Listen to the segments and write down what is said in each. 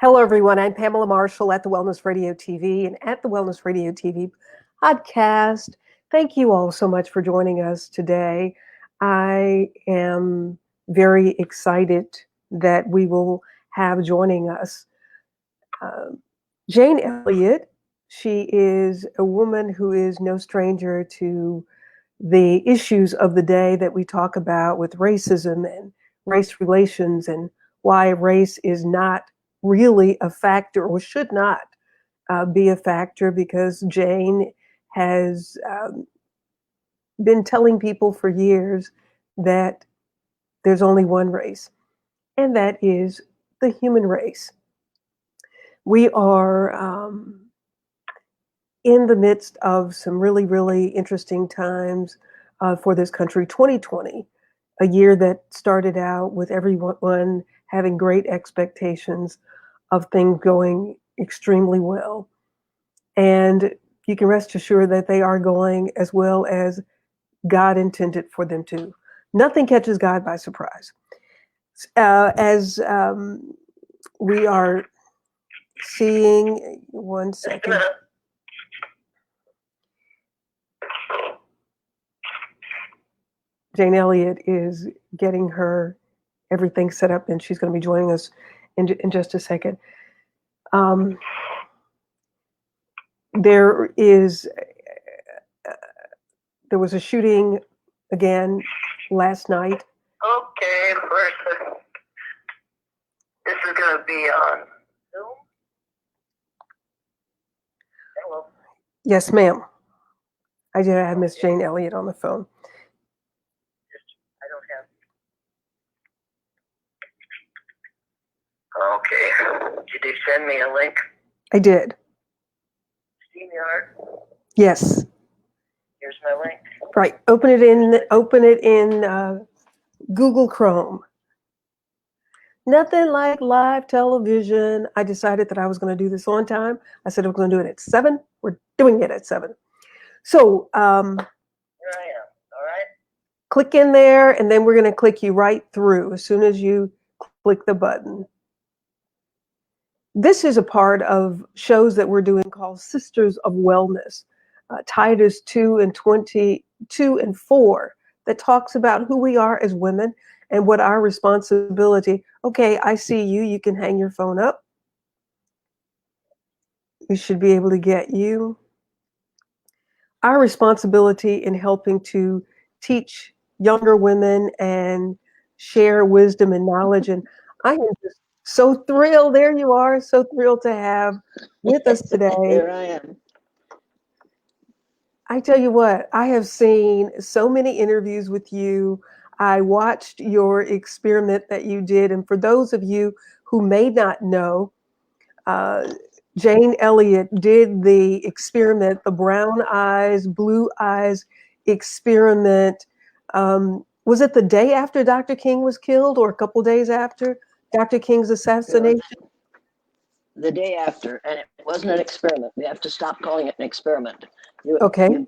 Hello, everyone. I'm Pamela Marshall at the Wellness Radio TV and at the Wellness Radio TV podcast. Thank you all so much for joining us today. I am very excited that we will have joining us Jane Elliott. She is a woman who is no stranger to the issues of the day that we talk about with racism and race relations and why race is not really a factor or should not be a factor, because Jane has been telling people for years that there's only one race, and that is the human race. We are in the midst of some really, really interesting times for this country. 2020, a year that started out with everyone having great expectations of things going extremely well. And you can rest assured that they are going as well as God intended for them to. Nothing catches God by surprise. As we are seeing, one second. Jane Elliott is getting her everything set up, and she's going to be joining us in just a second. There was a shooting again last night. Okay, person. This is going to be on Zoom. Hello. Yes, ma'am. I did have Miss Jane Elliott on the phone. I don't have. Okay. Did you send me a link? I did. StreamYard? Yes. Here's my link. Right. Open it in Google Chrome. Nothing like live television. I decided that I was going to do this on time. I said I was going to do it at 7. We're doing it at 7. So Here I am. All right. click in there, and then we're going to click you right through as soon as you click the button. This is a part of shows that we're doing called Sisters of Wellness, Titus 2 and 22 and 4, that talks about who we are as women and what our responsibility. Okay, I see you. You can hang your phone up. We should be able to get you. Our responsibility in helping to teach younger women and share wisdom and knowledge. And I am just so thrilled. There you are. So thrilled to have with us today. There I am. I tell you what, I have seen so many interviews with you. I watched your experiment that you did. And for those of you who may not know, Jane Elliott did the experiment, the brown eyes, blue eyes experiment. Was it the day after Dr. King was killed or a couple days after Dr. King's assassination? The day after, and it wasn't an experiment. We have to stop calling it an experiment. Okay.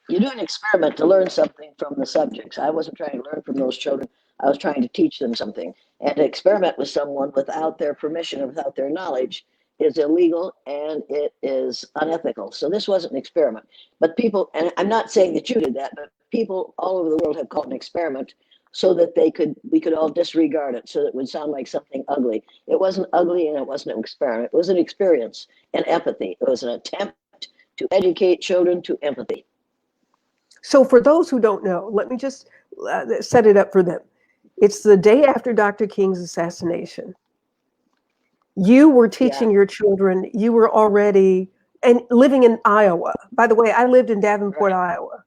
You do an experiment to learn something from the subjects. I wasn't trying to learn from those children. I was trying to teach them something. And to experiment with someone without their permission or without their knowledge is illegal, and it is unethical. So this wasn't an experiment. But people, and I'm not saying that you did that, but people all over the world have called it an experiment so that we could all disregard it, so that it would sound like something ugly. It wasn't ugly, and it wasn't an experiment. It was an experience and empathy. It was an attempt to educate children to empathy. So for those who don't know, let me just set it up for them. It's the day after Dr. King's assassination. You were teaching your children. You were already and living in Iowa. By the way, I lived in Davenport, Iowa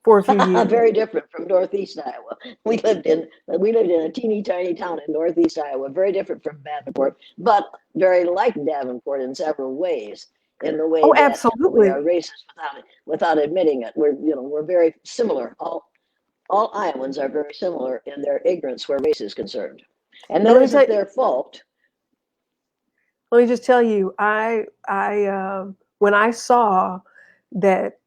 for a few years. Very different from Northeast Iowa. We lived in a teeny tiny town in Northeast Iowa, very different from Davenport, but very like Davenport in several ways. In the way that absolutely. We are racist without admitting it. We're very similar. All Iowans are very similar in their ignorance where race is concerned, and that isn't their fault. Let me just tell you, I when I saw that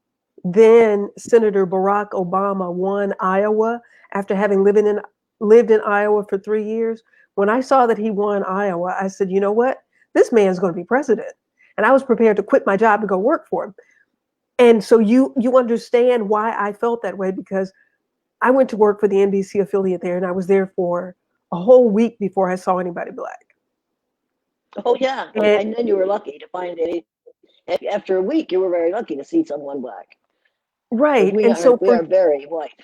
then Senator Barack Obama won Iowa after having lived in Iowa for 3 years, When I saw that he won Iowa, I said, you know what? This man's going to be president. And I was prepared to quit my job to go work for him. And so you understand why I felt that way, because I went to work for the NBC affiliate there, and I was there for a whole week before I saw anybody black. Oh yeah, And and then you were lucky to find any. After a week, you were very lucky to see someone black, because right. we are very white.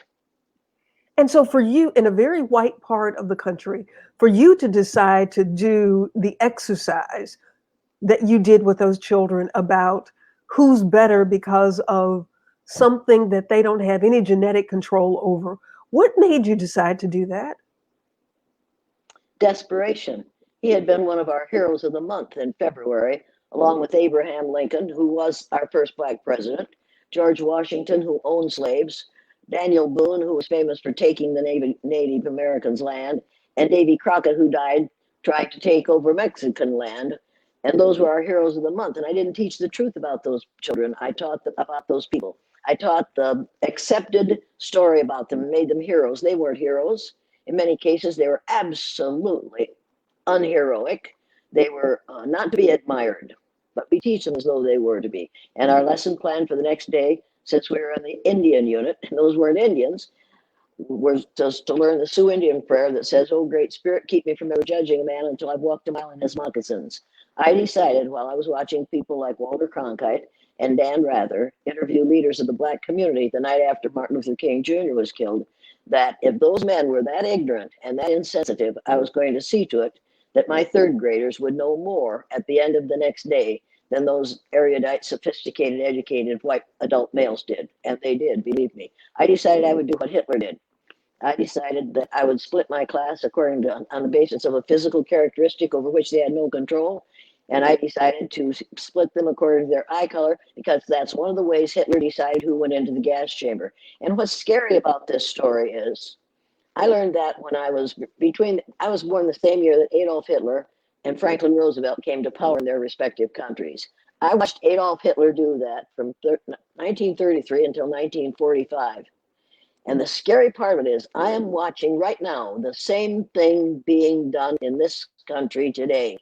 And so for you, in a very white part of the country, for you to decide to do the exercise that you did with those children about who's better because of something that they don't have any genetic control over, what made you decide to do that? Desperation. He had been one of our heroes of the month in February, along with Abraham Lincoln, who was our first black president, George Washington, who owned slaves, Daniel Boone, who was famous for taking the Native Americans' land, and Davy Crockett, who died trying to take over Mexican land. And those were our heroes of the month. And I didn't teach the truth about those children. I taught about those people. I taught the accepted story about them, made them heroes. They weren't heroes. In many cases, they were absolutely unheroic. They were not to be admired, but we teach them as though they were to be. And our lesson plan for the next day, since we were in the Indian unit, and those weren't Indians, was just to learn the Sioux Indian prayer that says, "Oh, Great Spirit, keep me from ever judging a man until I've walked a mile in his moccasins." I decided while I was watching people like Walter Cronkite and Dan Rather interview leaders of the black community the night after Martin Luther King Jr. was killed, that if those men were that ignorant and that insensitive, I was going to see to it that my third graders would know more at the end of the next day than those erudite, sophisticated, educated white adult males did. And they did, believe me. I decided I would do what Hitler did. I decided that I would split my class according to on the basis of a physical characteristic over which they had no control. And I decided to split them according to their eye color, because that's one of the ways Hitler decided who went into the gas chamber. And what's scary about this story is I learned that when I was born the same year that Adolf Hitler and Franklin Roosevelt came to power in their respective countries. I watched Adolf Hitler do that from 1933 until 1945. And the scary part of it is, I am watching right now the same thing being done in this country today.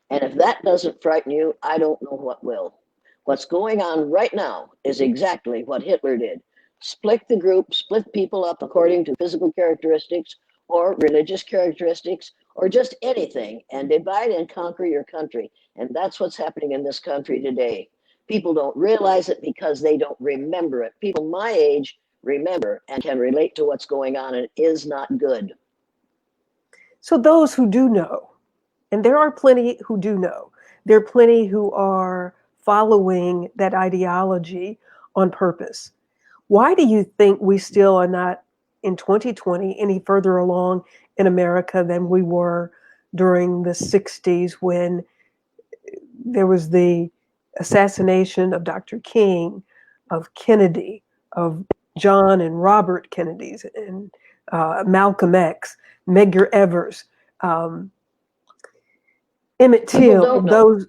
And if that doesn't frighten you, I don't know what will. What's going on right now is exactly what Hitler did. Split the group, split people up according to physical characteristics or religious characteristics or just anything, and divide and conquer your country. And that's what's happening in this country today. People don't realize it because they don't remember it. People my age remember and can relate to what's going on, and it is not good. So those who do know, and there are plenty who do know, there are plenty who are following that ideology on purpose. Why do you think we still are not in 2020 any further along in America than we were during the 60s, when there was the assassination of Dr. King, of Kennedy, of John and Robert Kennedys, and Malcolm X, Medgar Evers, um, Emmett People Till, don't know. those.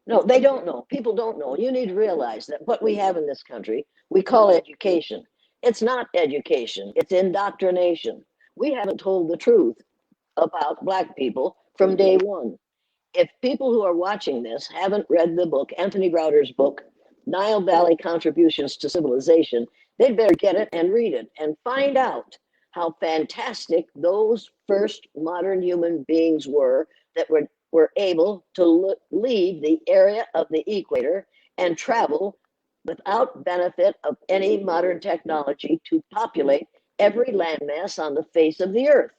No, they don't know. People don't know. You need to realize that what we have in this country, we call education. It's not education, it's indoctrination. We haven't told the truth about Black people from day one. If people who are watching this haven't read the book, Anthony Browder's book, Nile Valley Contributions to Civilization, they'd better get it and read it and find out how fantastic those first modern human beings were that were able to leave the area of the equator and travel without benefit of any modern technology to populate every landmass on the face of the earth.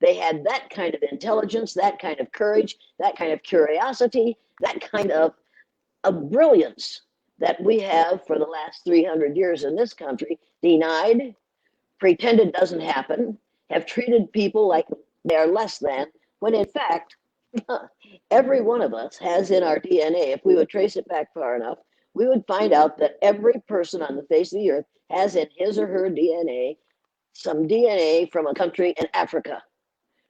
They had that kind of intelligence, that kind of courage, that kind of curiosity, that kind of brilliance that we have for the last 300 years in this country denied, pretended doesn't happen, have treated people like they are less than, when in fact, every one of us has in our DNA, if we would trace it back far enough, we would find out that every person on the face of the earth has in his or her DNA some DNA from a country in Africa,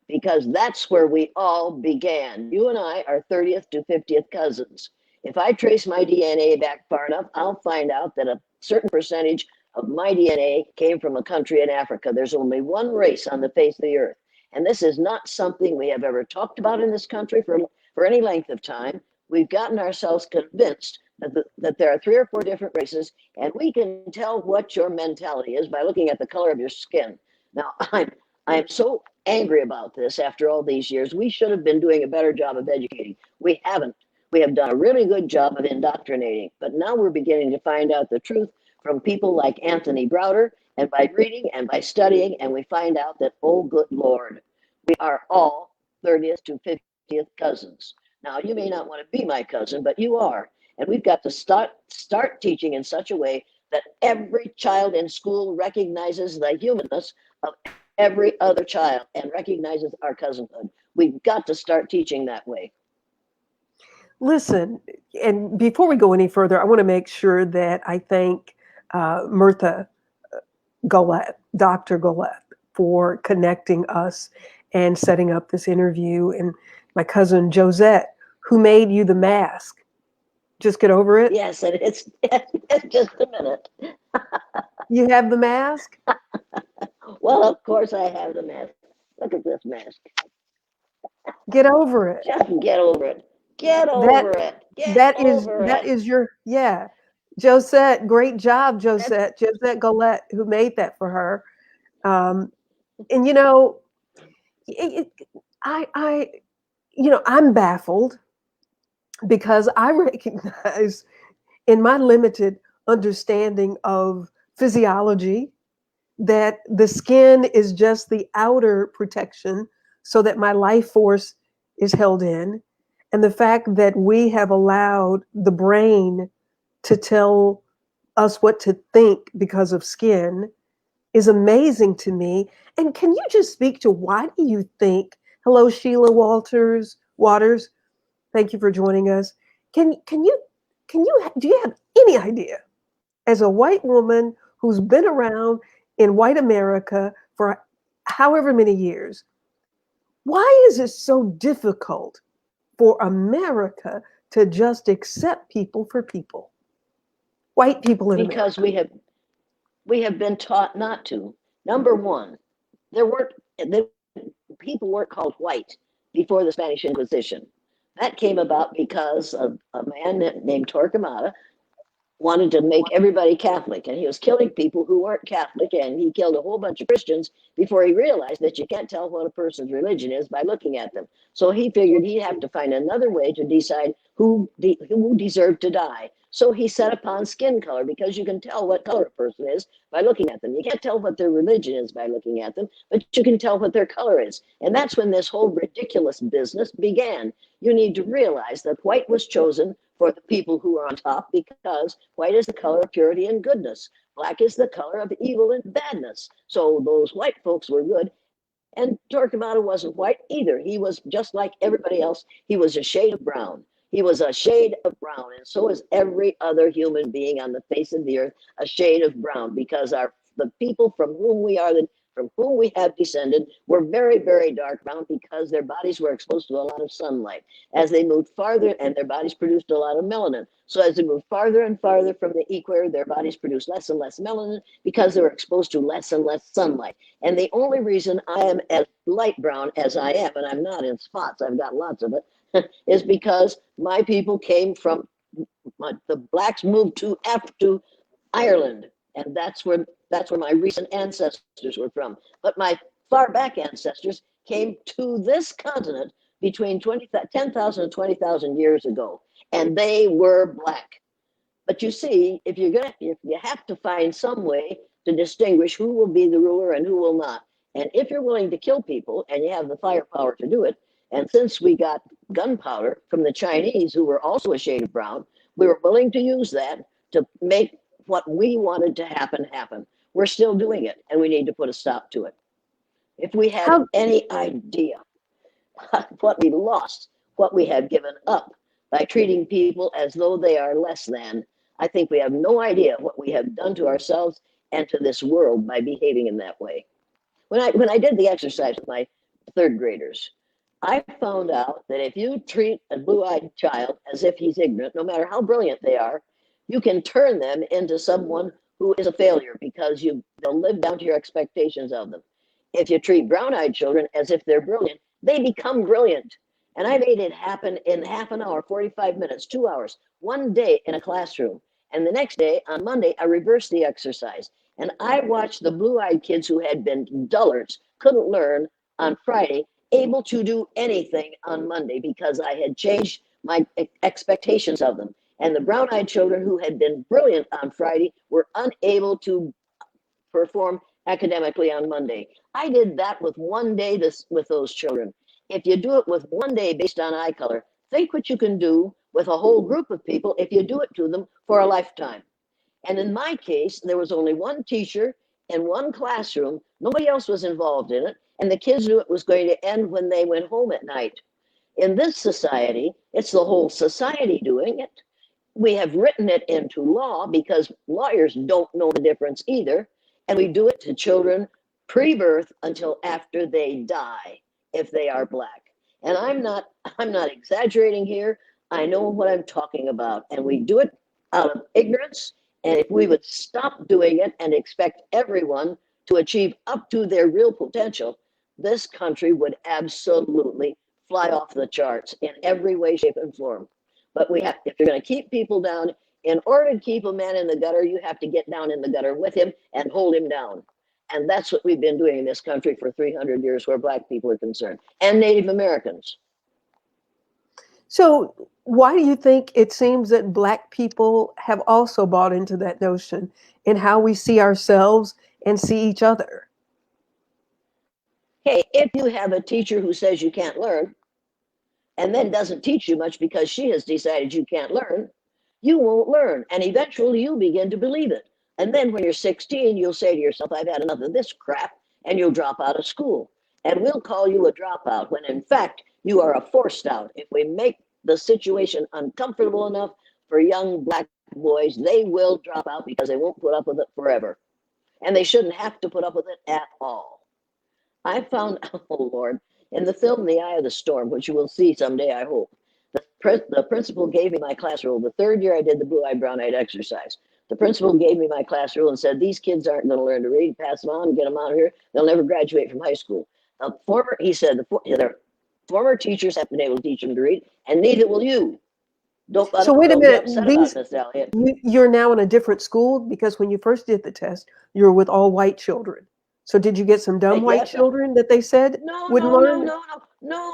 because that's where we all began. You and I are 30th to 50th cousins. If I trace my DNA back far enough, I'll find out that a certain percentage of my DNA came from a country in Africa. There's only one race on the face of the earth, And this is not something we have ever talked about in this country for any length of time. We've gotten ourselves convinced that there are 3 or 4 different races, and we can tell what your mentality is by looking at the color of your skin. Now, I'm so angry about this after all these years. We should have been doing a better job of educating. We haven't. We have done a really good job of indoctrinating, but now we're beginning to find out the truth from people like Anthony Browder, and by reading and by studying, and we find out that, oh, good Lord, we are all 30th to 50th cousins. Now, you may not want to be my cousin, but you are. And we've got to start teaching in such a way that every child in school recognizes the humanness of every other child and recognizes our cousinhood. We've got to start teaching that way. Listen, and before we go any further, I want to make sure that I thank Mirtha Golett, Dr. Golett, for connecting us and setting up this interview, and my cousin Josette, who made you the mask. Just get over it. Yes, and it's just a minute. You have the mask? Well, of course I have the mask. Look at this mask. Get over it. Just get over it. Get That over it. Get that is over that it. is your, yeah. Josette, great job, That's, Josette Golett, who made that for her. And you know, I I'm baffled because I recognize in my limited understanding of physiology that the skin is just the outer protection so that my life force is held in. And the fact that we have allowed the brain to tell us what to think because of skin is amazing to me. And can you just speak to why do you think, hello, Sheila Waters, thank you for joining us. Do you have any idea, as a white woman who's been around in white America for however many years, why is it so difficult for America to just accept people for people? White people in because America. we have been taught not to. Number one, the people weren't called white before the Spanish Inquisition. That came about because of a man named Torquemada wanted to make everybody Catholic, and he was killing people who weren't Catholic, and he killed a whole bunch of Christians before he realized that you can't tell what a person's religion is by looking at them. So he figured he'd have to find another way to decide who deserved to die. So he set upon skin color, because you can tell what color a person is by looking at them. You can't tell what their religion is by looking at them, but you can tell what their color is. And that's when this whole ridiculous business began. You need to realize that white was chosen for the people who are on top, because white is the color of purity and goodness. Black is the color of evil and badness. So those white folks were good. And Torquemada wasn't white either. He was just like everybody else. He was a shade of brown. He was a shade of brown. And so is every other human being on the face of the earth, a shade of brown, because the people from whom we have descended were very, very dark brown, because their bodies were exposed to a lot of sunlight. As they moved farther, and their bodies produced a lot of melanin. So as they moved farther and farther from the equator, their bodies produced less and less melanin, because they were exposed to less and less sunlight. And the only reason I am as light brown as I am, and I'm not in spots, I've got lots of it, is because my people came from, the blacks moved to Ireland, and that's where my recent ancestors were from. But my far back ancestors came to this continent between 10,000 and 20,000 years ago, and they were black. But you see, if you have to find some way to distinguish who will be the ruler and who will not. And if you're willing to kill people and you have the firepower to do it, and since we got gunpowder from the Chinese, who were also a shade of brown, we were willing to use that to make what we wanted to happen. We're still doing it, and we need to put a stop to it. If we had How any idea what we lost, what we have given up by treating people as though they are less than, I think we have no idea what we have done to ourselves and to this world by behaving in that way. When I did the exercise with my third graders, I found out that if you treat a blue-eyed child as if he's ignorant, no matter how brilliant they are, you can turn them into someone who is a failure, because they'll live down to your expectations of them. If you treat brown-eyed children as if they're brilliant, they become brilliant. And I made it happen in half an hour, 45 minutes, 2 hours, one day in a classroom. And the next day, on Monday, I reversed the exercise. And I watched the blue-eyed kids who had been dullards, couldn't learn on Friday, able to do anything on Monday because I had changed my expectations of them. And the brown-eyed children who had been brilliant on Friday were unable to perform academically on Monday. I did that with one day with those children. If you do it with one day based on eye color, think what you can do with a whole group of people if you do it to them for a lifetime. And in my case, there was only one teacher in one classroom. Nobody else was involved in it. And the kids knew it was going to end when they went home at night. In this society, it's the whole society doing it. We have written it into law because lawyers don't know the difference either. And we do it to children pre-birth until after they die, if they are Black. And I'm not exaggerating here. I know what I'm talking about. And we do it out of ignorance. And if we would stop doing it and expect everyone to achieve up to their real potential, this country would absolutely fly off the charts in every way, shape, and form. But we have, if you're going to keep people down, in order to keep a man in the gutter, you have to get down in the gutter with him and hold him down. And that's what we've been doing in this country for 300 years where Black people are concerned, and Native Americans. So why do you think it seems that Black people have also bought into that notion in how we see ourselves and see each other? Hey, if you have a teacher who says you can't learn and then doesn't teach you much because she has decided you can't learn, you won't learn. And eventually you'll begin to believe it. And then when you're 16, you'll say to yourself, I've had enough of this crap, and you'll drop out of school. And we'll call you a dropout when in fact you are a forced out. If we make the situation uncomfortable enough for young Black boys, they will drop out because they won't put up with it forever. And they shouldn't have to put up with it at all. I found, oh Lord, in the film The Eye of the Storm, which you will see someday, I hope, the principal gave me my class rule. The third year I did the blue-eyed, brown-eyed exercise. The principal gave me my class rule and said, these kids aren't going to learn to read, pass them on, get them out of here. They'll never graduate from high school. He said, their former teachers have been able to teach them to read, and neither will you. Don't Wait a be minute, upset about Miss Elliott. you're now in a different school because when you first did the test, you were with all white children. So did you get some dumb white children that they said wouldn't learn? No.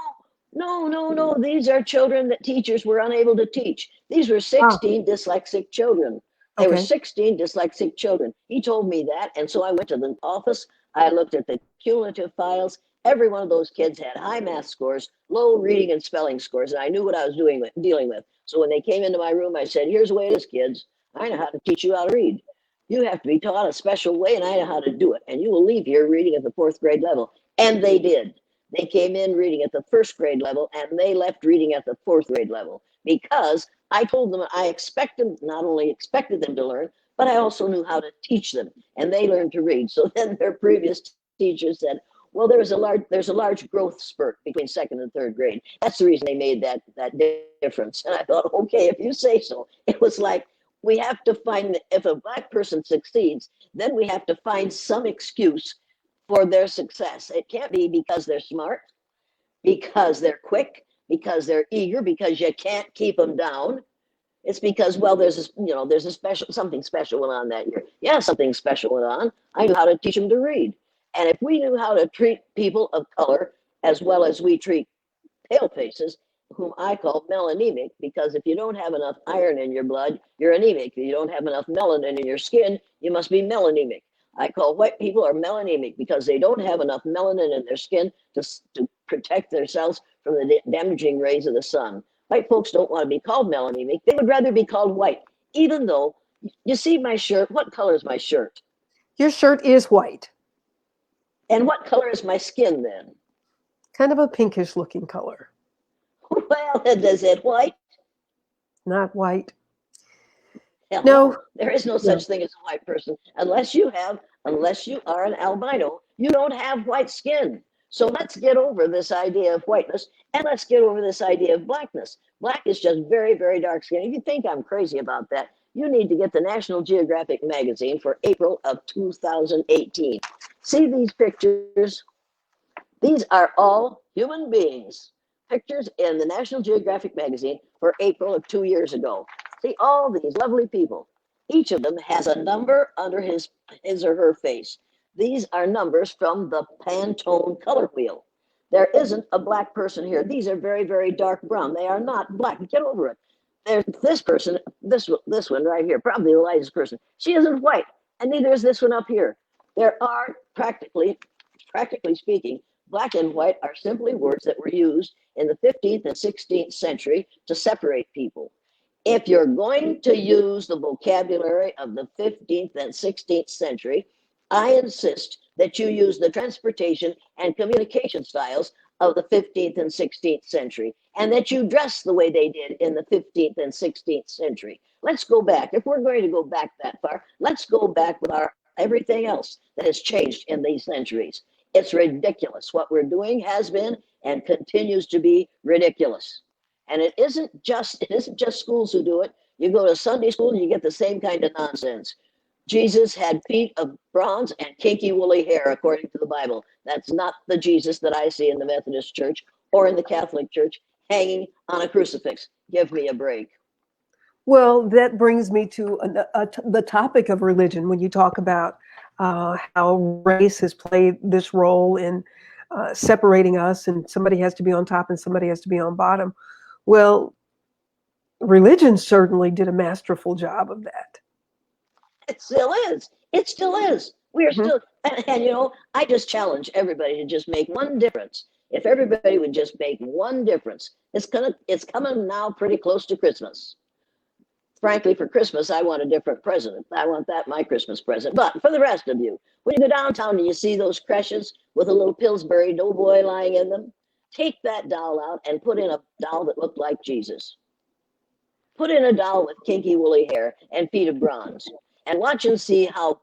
These are children that teachers were unable to teach. These were 16 dyslexic children. They were 16 dyslexic children. He told me that. And so I went to the office. I looked at the cumulative files. Every one of those kids had high math scores, low reading and spelling scores. And I knew what I was dealing with. So when they came into my room, I said, here's the way it is, kids. I know how to teach you how to read. You have to be taught a special way, and I know how to do it. And you will leave here reading at the 4th grade level. And they did. They came in reading at the 1st grade level, and they left reading at the 4th grade level because I told them I not only expected them to learn, but I also knew how to teach them, and they learned to read. So then their previous teachers said, well, there's a large growth spurt between 2nd and 3rd grade. That's the reason they made that difference. And I thought, okay, if you say so. It was like, we have to find, if a Black person succeeds, then we have to find some excuse for their success. It can't be because they're smart, because they're quick, because they're eager, because you can't keep them down. It's because, well, there's something special went on that year. Yeah, something special went on. I knew how to teach them to read. And if we knew how to treat people of color as well as we treat pale faces, whom I call melanemic, because if you don't have enough iron in your blood, you're anemic. If you don't have enough melanin in your skin, you must be melanemic. I call white people are melanemic because they don't have enough melanin in their skin to protect themselves from the damaging rays of the sun. White folks don't want to be called melanemic. They would rather be called white, even though, you see my shirt, what color is my shirt? Your shirt is white. And what color is my skin then? Kind of a pinkish looking color. Well, is it white? Not white. Hell No. There is no such thing as a white person. Unless you are an albino, you don't have white skin. So let's get over this idea of whiteness, and let's get over this idea of blackness. Black is just very, very dark skin. If you think I'm crazy about that, you need to get the National Geographic magazine for April of 2018. See these pictures? These are all human beings. Pictures in the National Geographic magazine for April of 2 years ago. See all these lovely people. Each of them has a number under his or her face. These are numbers from the Pantone color wheel. There isn't a black person here. These are very, very dark brown. They are not black. Get over it. There's this person, this one right here, probably the lightest person. She isn't white, and neither is this one up here. There are practically speaking, black and white are simply words that were used in the 15th and 16th century to separate people. If you're going to use the vocabulary of the 15th and 16th century, I insist that you use the transportation and communication styles of the 15th and 16th century, and that you dress the way they did in the 15th and 16th century. Let's go back. If we're going to go back that far, let's go back with our everything else that has changed in these centuries. It's ridiculous. What we're doing has been and continues to be ridiculous. And it isn't just schools who do it. You go to Sunday school and you get the same kind of nonsense. Jesus had feet of bronze and kinky woolly hair, according to the Bible. That's not the Jesus that I see in the Methodist Church or in the Catholic Church hanging on a crucifix. Give me a break. Well, that brings me to the topic of religion when you talk about how race has played this role in separating us, and somebody has to be on top and somebody has to be on bottom. Well, religion certainly did a masterful job of that. It still is. It still is. We are Mm-hmm. still, and you know, I just challenge everybody to just make one difference. If everybody would just make one difference, it's coming now pretty close to Christmas. Frankly, for Christmas, I want a different present. I want that my Christmas present. But for the rest of you, when you go downtown and you see those creches with a little Pillsbury Doughboy lying in them, take that doll out and put in a doll that looked like Jesus. Put in a doll with kinky woolly hair and feet of bronze, and watch and see how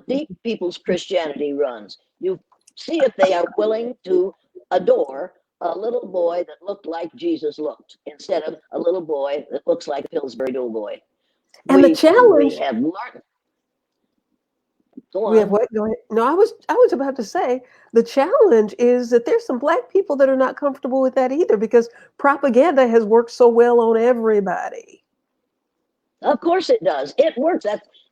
deep people's Christianity runs. You see if they are willing to adore a little boy that looked like Jesus looked, instead of a little boy that looks like a Pillsbury Doughboy. And the We challenge, have learned. Go we have on. what? Go ahead. No, I was about to say the challenge is that there's some black people that are not comfortable with that either, because propaganda has worked so well on everybody. Of course it does. It works.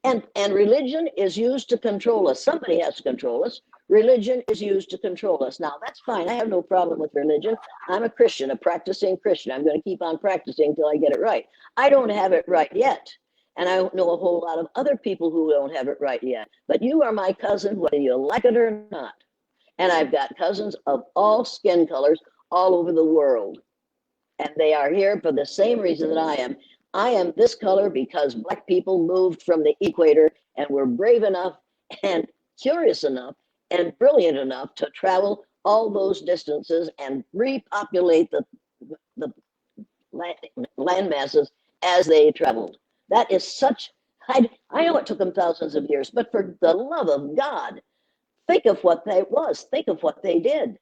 And religion is used to control us. Somebody has to control us. Religion is used to control us. Now that's fine. I have no problem with religion. I'm a Christian, a practicing Christian. I'm going to keep on practicing until I get it right. I don't have it right yet. And I don't know a whole lot of other people who don't have it right yet. But you are my cousin, whether you like it or not. And I've got cousins of all skin colors all over the world. And they are here for the same reason that I am. I am this color because black people moved from the equator and were brave enough and curious enough and brilliant enough to travel all those distances and repopulate the land masses as they traveled. That is such, I know it took them thousands of years, but for the love of God, think of what that was. Think of what they did.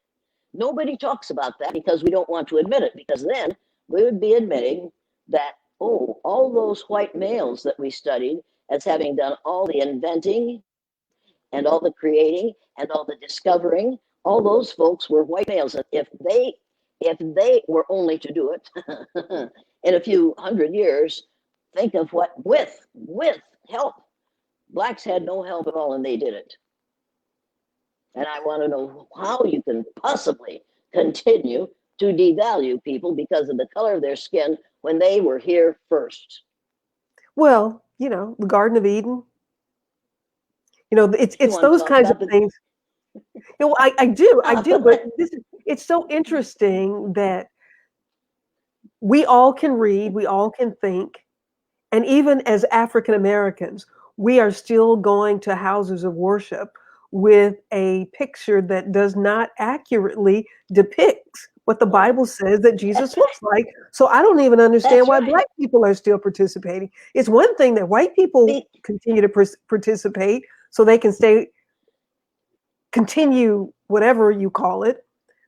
Nobody talks about that because we don't want to admit it, because then we would be admitting that, oh, all those white males that we studied as having done all the inventing and all the creating and all the discovering, all those folks were white males. And if they were only to do it in a few hundred years, think of what with help. Blacks had no help at all, and they did it. And I want to know how you can possibly continue to devalue people because of the color of their skin when they were here first. Well, you know, the Garden of Eden. You know, You it's want to those talk kinds of about the things. You know, I do, but it's so interesting that we all can read, we all can think, and even as African Americans, we are still going to houses of worship with a picture that does not accurately depict what the Bible says that Jesus That's right. looks like. So I don't even understand That's why right. black people are still participating. It's one thing that white people Be, continue to participate so they can continue whatever you call it.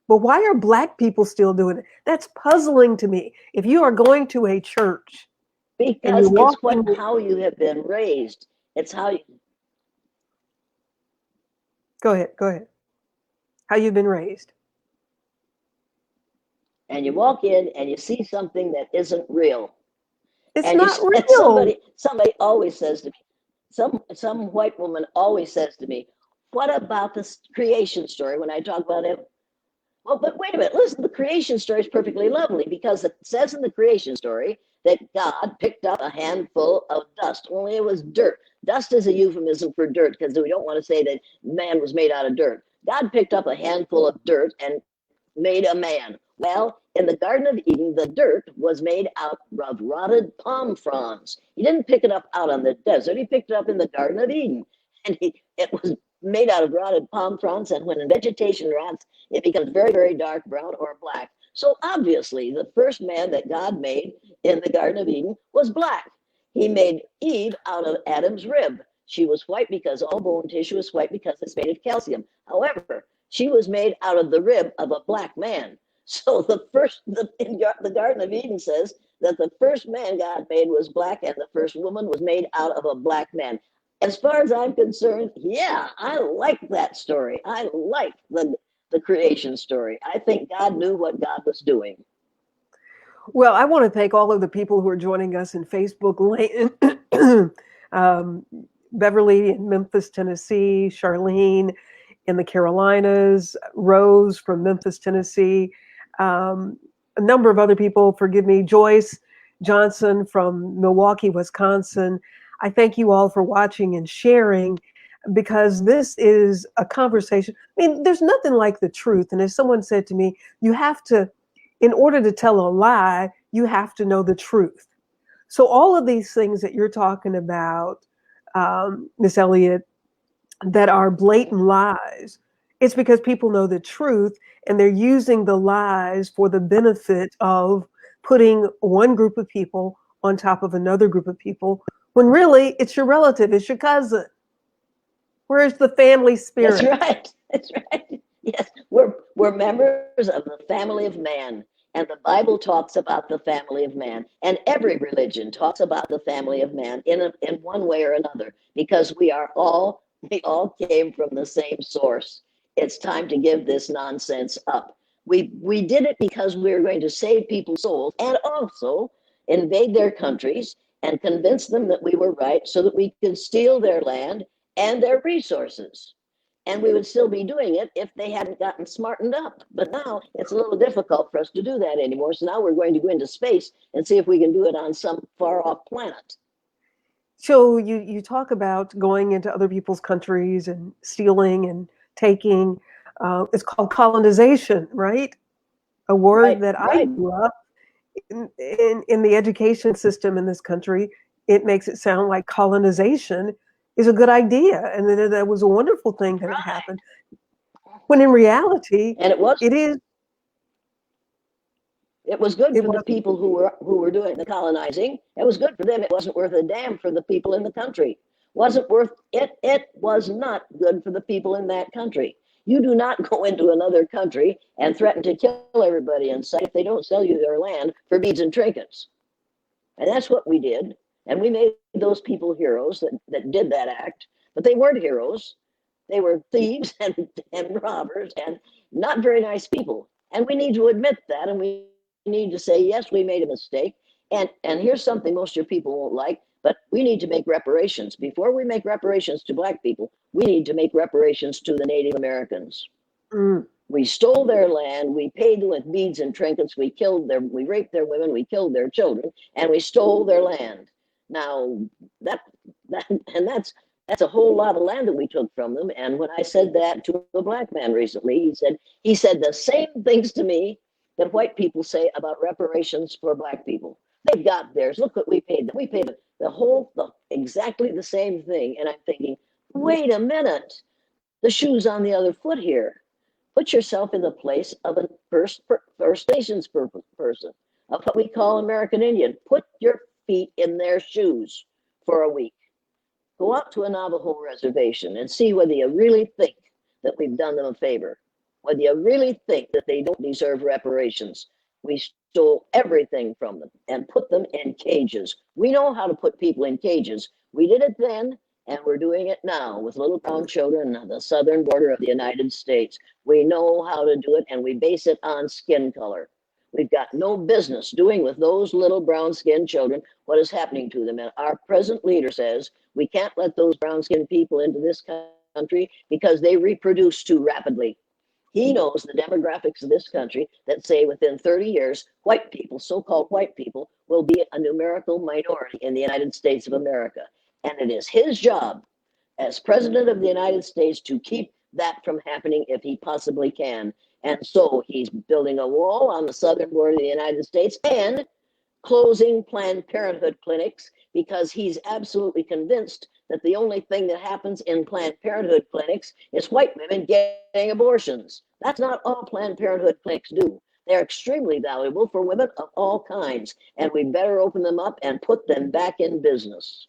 But why are black people still doing it? That's puzzling to me. If you are going to a church and you're because it's walking, how you have been raised. It's how you, go ahead. How you've been raised. and you walk in and you see something that isn't real. It's And you not and real. somebody always says to me, some white woman always says to me, what about the creation story when I talk about it? Well, but wait a minute, listen, the creation story is perfectly lovely because it says in the creation story that God picked up a handful of dust, only it was dirt. Dust is a euphemism for dirt because we don't want to say that man was made out of dirt. God picked up a handful of dirt and made a man. Well, in the Garden of Eden, the dirt was made out of rotted palm fronds. He didn't pick it up out on the desert, he picked it up in the Garden of Eden. And it was made out of rotted palm fronds, and when vegetation rots, it becomes very, very dark brown or black. So obviously, the first man that God made in the Garden of Eden was black. He made Eve out of Adam's rib. She was white because all bone tissue is white because it's made of calcium. However, she was made out of the rib of a black man. So the Garden of Eden says that the first man God made was black and the first woman was made out of a black man. As far as I'm concerned, yeah, I like that story. I like the creation story. I think God knew what God was doing. Well, I want to thank all of the people who are joining us in Facebook. um, Beverly in Memphis, Tennessee, Charlene in the Carolinas, Rose from Memphis, Tennessee, a number of other people, forgive me, Joyce Johnson from Milwaukee, Wisconsin. I thank you all for watching and sharing because this is a conversation. I mean, there's nothing like the truth. And as someone said to me, you have to, in order to tell a lie, you have to know the truth. So all of these things that you're talking about, Miss Elliott, that are blatant lies, it's because people know the truth and they're using the lies for the benefit of putting one group of people on top of another group of people, when really it's your relative, it's your cousin. Where's the family That's spirit? right. That's right. Yes, we're members of the family of man. And the Bible talks about the family of man. And every religion talks about the family of man in one way or another, because we all came from the same source. It's time to give this nonsense up. We did it because we were going to save people's souls and also invade their countries and convince them that we were right so that we could steal their land and their resources. And we would still be doing it if they hadn't gotten smartened up. But now it's a little difficult for us to do that anymore. So now we're going to go into space and see if we can do it on some far off planet. So you talk about going into other people's countries and stealing and taking. It's called colonization, right? A word Right, that I right. grew up in the education system in this country. It makes it sound like colonization is a good idea and that was a wonderful thing that had Right. happened. When in reality, And it is. it was good It for the was. people who were doing the colonizing. It was good for them. It wasn't worth a damn for the people in the country. Wasn't worth it. It was not good for the people in that country. You do not go into another country and threaten to kill everybody in sight if they don't sell you their land for beads and trinkets. And that's what we did. And we made those people heroes that did that act, but they weren't heroes. They were thieves and robbers and not very nice people. And we need to admit that. And we need to say, yes, we made a mistake. And here's something most of your people won't like, but we need to make reparations. Before we make reparations to Black people, we need to make reparations to the Native Americans. Mm. We stole their land. We paid them with beads and trinkets. We raped their women. We killed their children, and we stole their land. Now that that and that's a whole lot of land that we took from them. And when I said that to a Black man recently, he said the same things to me that white people say about reparations for Black people. They got theirs. Look what we paid them. We paid exactly the same thing. And I'm thinking, wait a minute, the shoe's on the other foot here. Put yourself in the place of a First Nations person, of what we call American Indian. Put your feet in their shoes for a week. Go out to a Navajo reservation and see whether you really think that we've done them a favor, whether you really think that they don't deserve reparations. We stole everything from them and put them in cages. We know how to put people in cages. We did it then, and we're doing it now with little brown children on the southern border of the United States. We know how to do it, and we base it on skin color. We've got no business doing with those little brown-skinned children what is happening to them. And our present leader says we can't let those brown-skinned people into this country because they reproduce too rapidly. He knows the demographics of this country that say within 30 years, white people, so-called white people, will be a numerical minority in the United States of America. And it is his job as president of the United States to keep that from happening if he possibly can. And so he's building a wall on the southern border of the United States and closing Planned Parenthood clinics because he's absolutely convinced that the only thing that happens in Planned Parenthood clinics is white women getting abortions. That's not all Planned Parenthood clinics do. They're extremely valuable for women of all kinds, and we better open them up and put them back in business.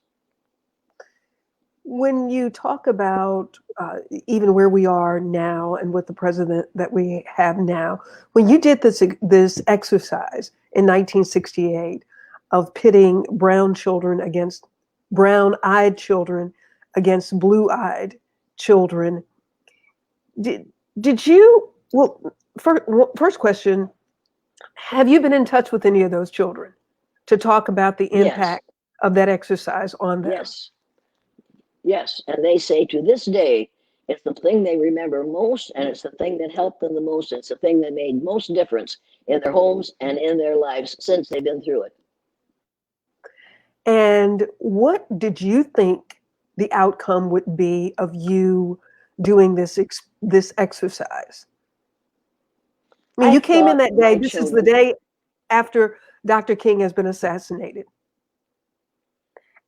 When you talk about even where we are now and with the president that we have now, when you did this exercise in 1968 of pitting brown-eyed children against blue-eyed children, did you? Well, first question: have you been in touch with any of those children to talk about the impact of that exercise on them? Yes, and they say to this day, it's the thing they remember most, and it's the thing that helped them the most. It's the thing that made most difference in their homes and in their lives since they've been through it. And what did you think the outcome would be of you doing this exercise? I mean, you came in that day. This is the day after Dr. King has been assassinated.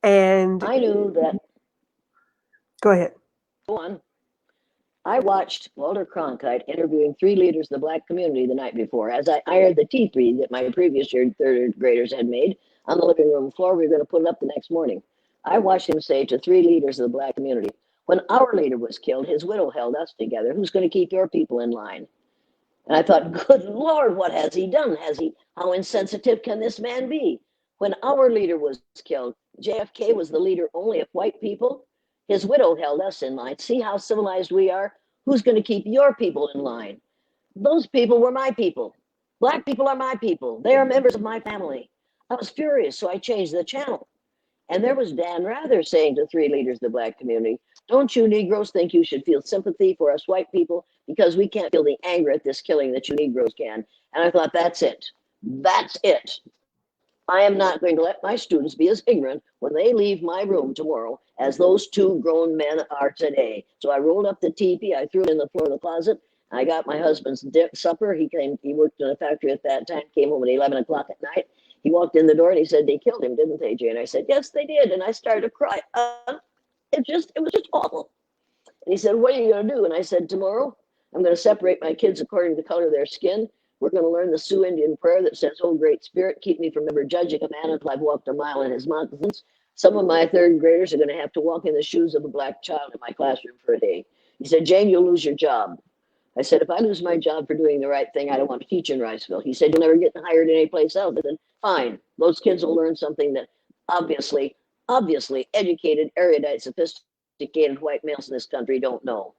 And I knew that. Go ahead. Go on. I watched Walter Cronkite interviewing 3 leaders of the Black community the night before as I ironed the T3 that my previous year third graders had made on the living room floor. We were going to put it up the next morning. I watched him say to 3 leaders of the Black community, when our leader was killed, his widow held us together. Who's going to keep your people in line? And I thought, good Lord, what has he done? How insensitive can this man be? When our leader was killed, JFK was the leader only of white people. His widow held us in line. See how civilized we are? Who's going to keep your people in line? Those people were my people. Black people are my people. They are members of my family. I was furious, so I changed the channel. And there was Dan Rather saying to 3 leaders of the Black community, don't you Negroes think you should feel sympathy for us white people because we can't feel the anger at this killing that you Negroes can? And I thought, that's it. That's it. I am not going to let my students be as ignorant when they leave my room tomorrow as those 2 grown men are today. So I rolled up the teepee, I threw it in the floor of the closet. I got my husband's supper. He worked in a factory at that time, came home at 11 o'clock at night. He walked in the door and he said, they killed him, didn't they, Jane? I said, yes, they did. And I started to cry. It was just awful. And he said, what are you going to do? And I said, tomorrow, I'm going to separate my kids according to the color of their skin. We're going to learn the Sioux Indian prayer that says, oh, great spirit, keep me from ever judging a man until I've walked a mile in his moccasins. Some of my 3rd graders are going to have to walk in the shoes of a black child in my classroom for a day. He said, Jane, you'll lose your job. I said, if I lose my job for doing the right thing, I don't want to teach in Riceville. He said, you'll never get hired anyplace else. I said, fine. Those kids will learn something that obviously educated, erudite, sophisticated white males in this country don't know.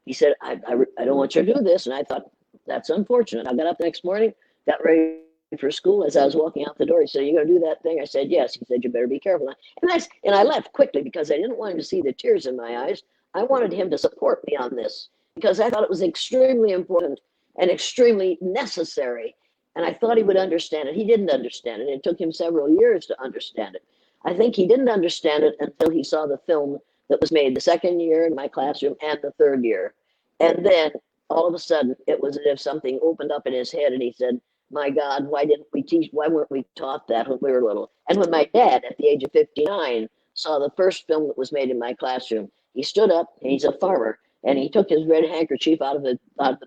He said, I don't want you to do this. And I thought, that's unfortunate. I got up the next morning, got ready for school. As I was walking out the door, he said, are you going to do that thing? I said, yes. He said, you better be careful. And I left quickly because I didn't want him to see the tears in my eyes. I wanted him to support me on this because I thought it was extremely important and extremely necessary. And I thought he would understand it. He didn't understand it. It took him several years to understand it. I think he didn't understand it until he saw the film that was made the 2nd year in my classroom and the 3rd year. And then all of a sudden, it was as if something opened up in his head and he said, my God, why weren't we taught that when we were little? And when my dad, at the age of 59, saw the first film that was made in my classroom, he stood up, and he's a farmer, and he took his red handkerchief out of the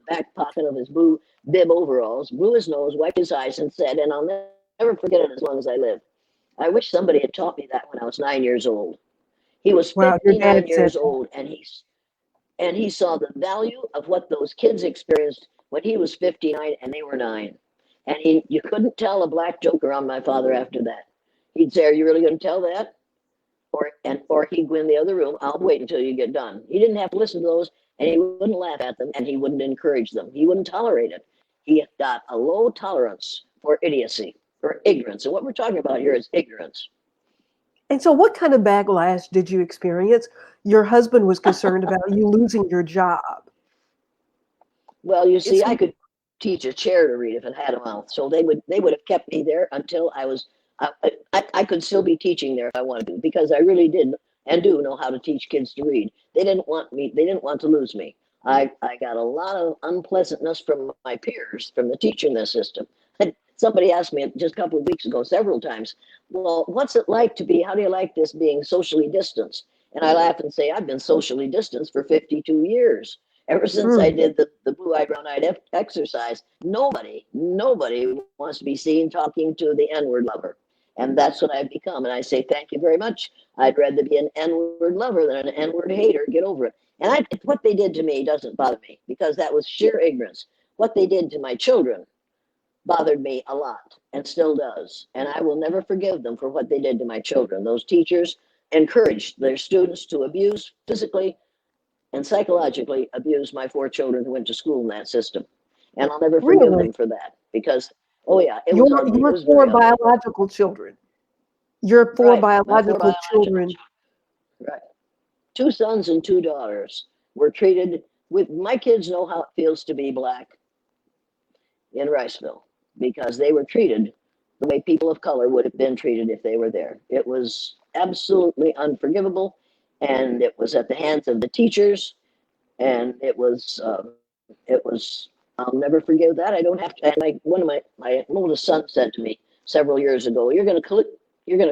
back pocket of his blue bib overalls, blew his nose, wiped his eyes, and said, and I'll never forget it as long as I live, I wish somebody had taught me that when I was 9 years old. He was 59 years old, and he saw the value of what those kids experienced when he was 59 and they were 9. And you couldn't tell a black joker on my father after that. He'd say, are you really going to tell that? Or he'd go in the other room, I'll wait until you get done. He didn't have to listen to those, and he wouldn't laugh at them, and he wouldn't encourage them. He wouldn't tolerate it. He got a low tolerance for idiocy or ignorance. And what we're talking about here is ignorance. And so what kind of backlash did you experience? Your husband was concerned about you losing your job. Well, you see, It's I could teach a chair to read if it had a mouth. So they would have kept me there until I was I could still be teaching there if I wanted to, because I really did and do know how to teach kids to read. They didn't want me, they didn't want to lose me. I got a lot of unpleasantness from my peers, from the teacher in the system. Somebody asked me just a couple of weeks ago several times, well, what's it like to be, how do you like this being socially distanced? And I laugh and say, I've been socially distanced for 52 years. Ever since I mm, did the blue-eyed, brown-eyed exercise, nobody wants to be seen talking to the N-word lover. And that's what I've become. And I say, thank you very much. I'd rather be an N-word lover than an N-word hater. Get over it. And what they did to me doesn't bother me, because that was sheer ignorance. What they did to my children bothered me a lot and still does. And I will never forgive them for what they did to my children. Those teachers encouraged their students to abuse, physically and psychologically abuse, my 4 children who went to school in that system. And I'll never forgive really them for that, because, oh yeah, it was your ugly. It your was four very ugly. biological children. Your four Right. My 4 biological biological children. children. Right. 2 sons and 2 daughters were treated with, my kids know how it feels to be black in Riceville, because they were treated the way people of color would have been treated if they were there. It was absolutely unforgivable, and it was at the hands of the teachers, and it was. I'll never forgive that. I don't have to. And one of my oldest son said to me several years ago, you're gonna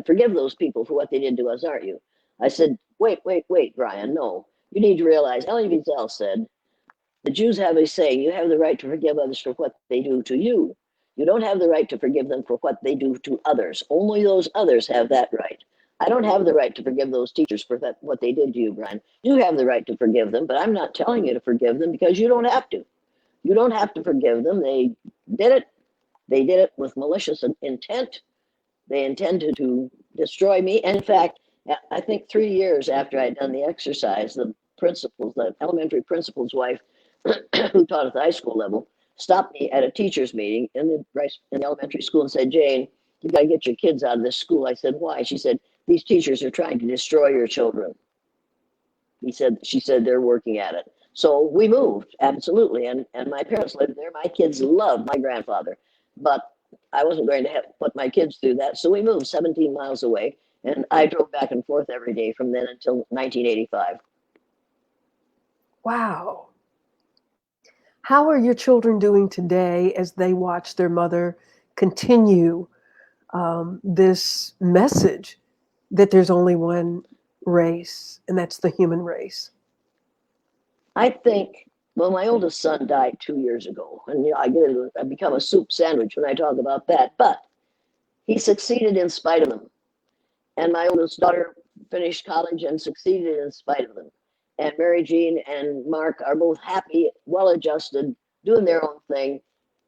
forgive those people for what they did to us, aren't you? I said, wait, Brian, no. You need to realize, Elie Wiesel said, the Jews have a saying, you have the right to forgive others for what they do to you. You don't have the right to forgive them for what they do to others. Only those others have that right. I don't have the right to forgive those teachers for what they did to you, Brian. You have the right to forgive them, but I'm not telling you to forgive them, because you don't have to. You don't have to forgive them. They did it. They did it with malicious intent. They intended to destroy me. And in fact, I think 3 years after I'd done the exercise, the elementary principal's wife, who taught at the high school level, stopped me at a teachers meeting in the elementary school and said, Jane, you got to get your kids out of this school. I said, why? She said, these teachers are trying to destroy your children. She said they're working at it. So we moved, absolutely. And my parents lived there. My kids loved my grandfather, but I wasn't going to put my kids through that. So we moved 17 miles away, and I drove back and forth every day from then until 1985. Wow. How are your children doing today as they watch their mother continue this message that there's only one race, and that's the human race? I think, well, my oldest son died 2 years ago, and I become a soup sandwich when I talk about that. But he succeeded in spite of them, and my oldest daughter finished college and succeeded in spite of them. And Mary Jean and Mark are both happy, well-adjusted, doing their own thing,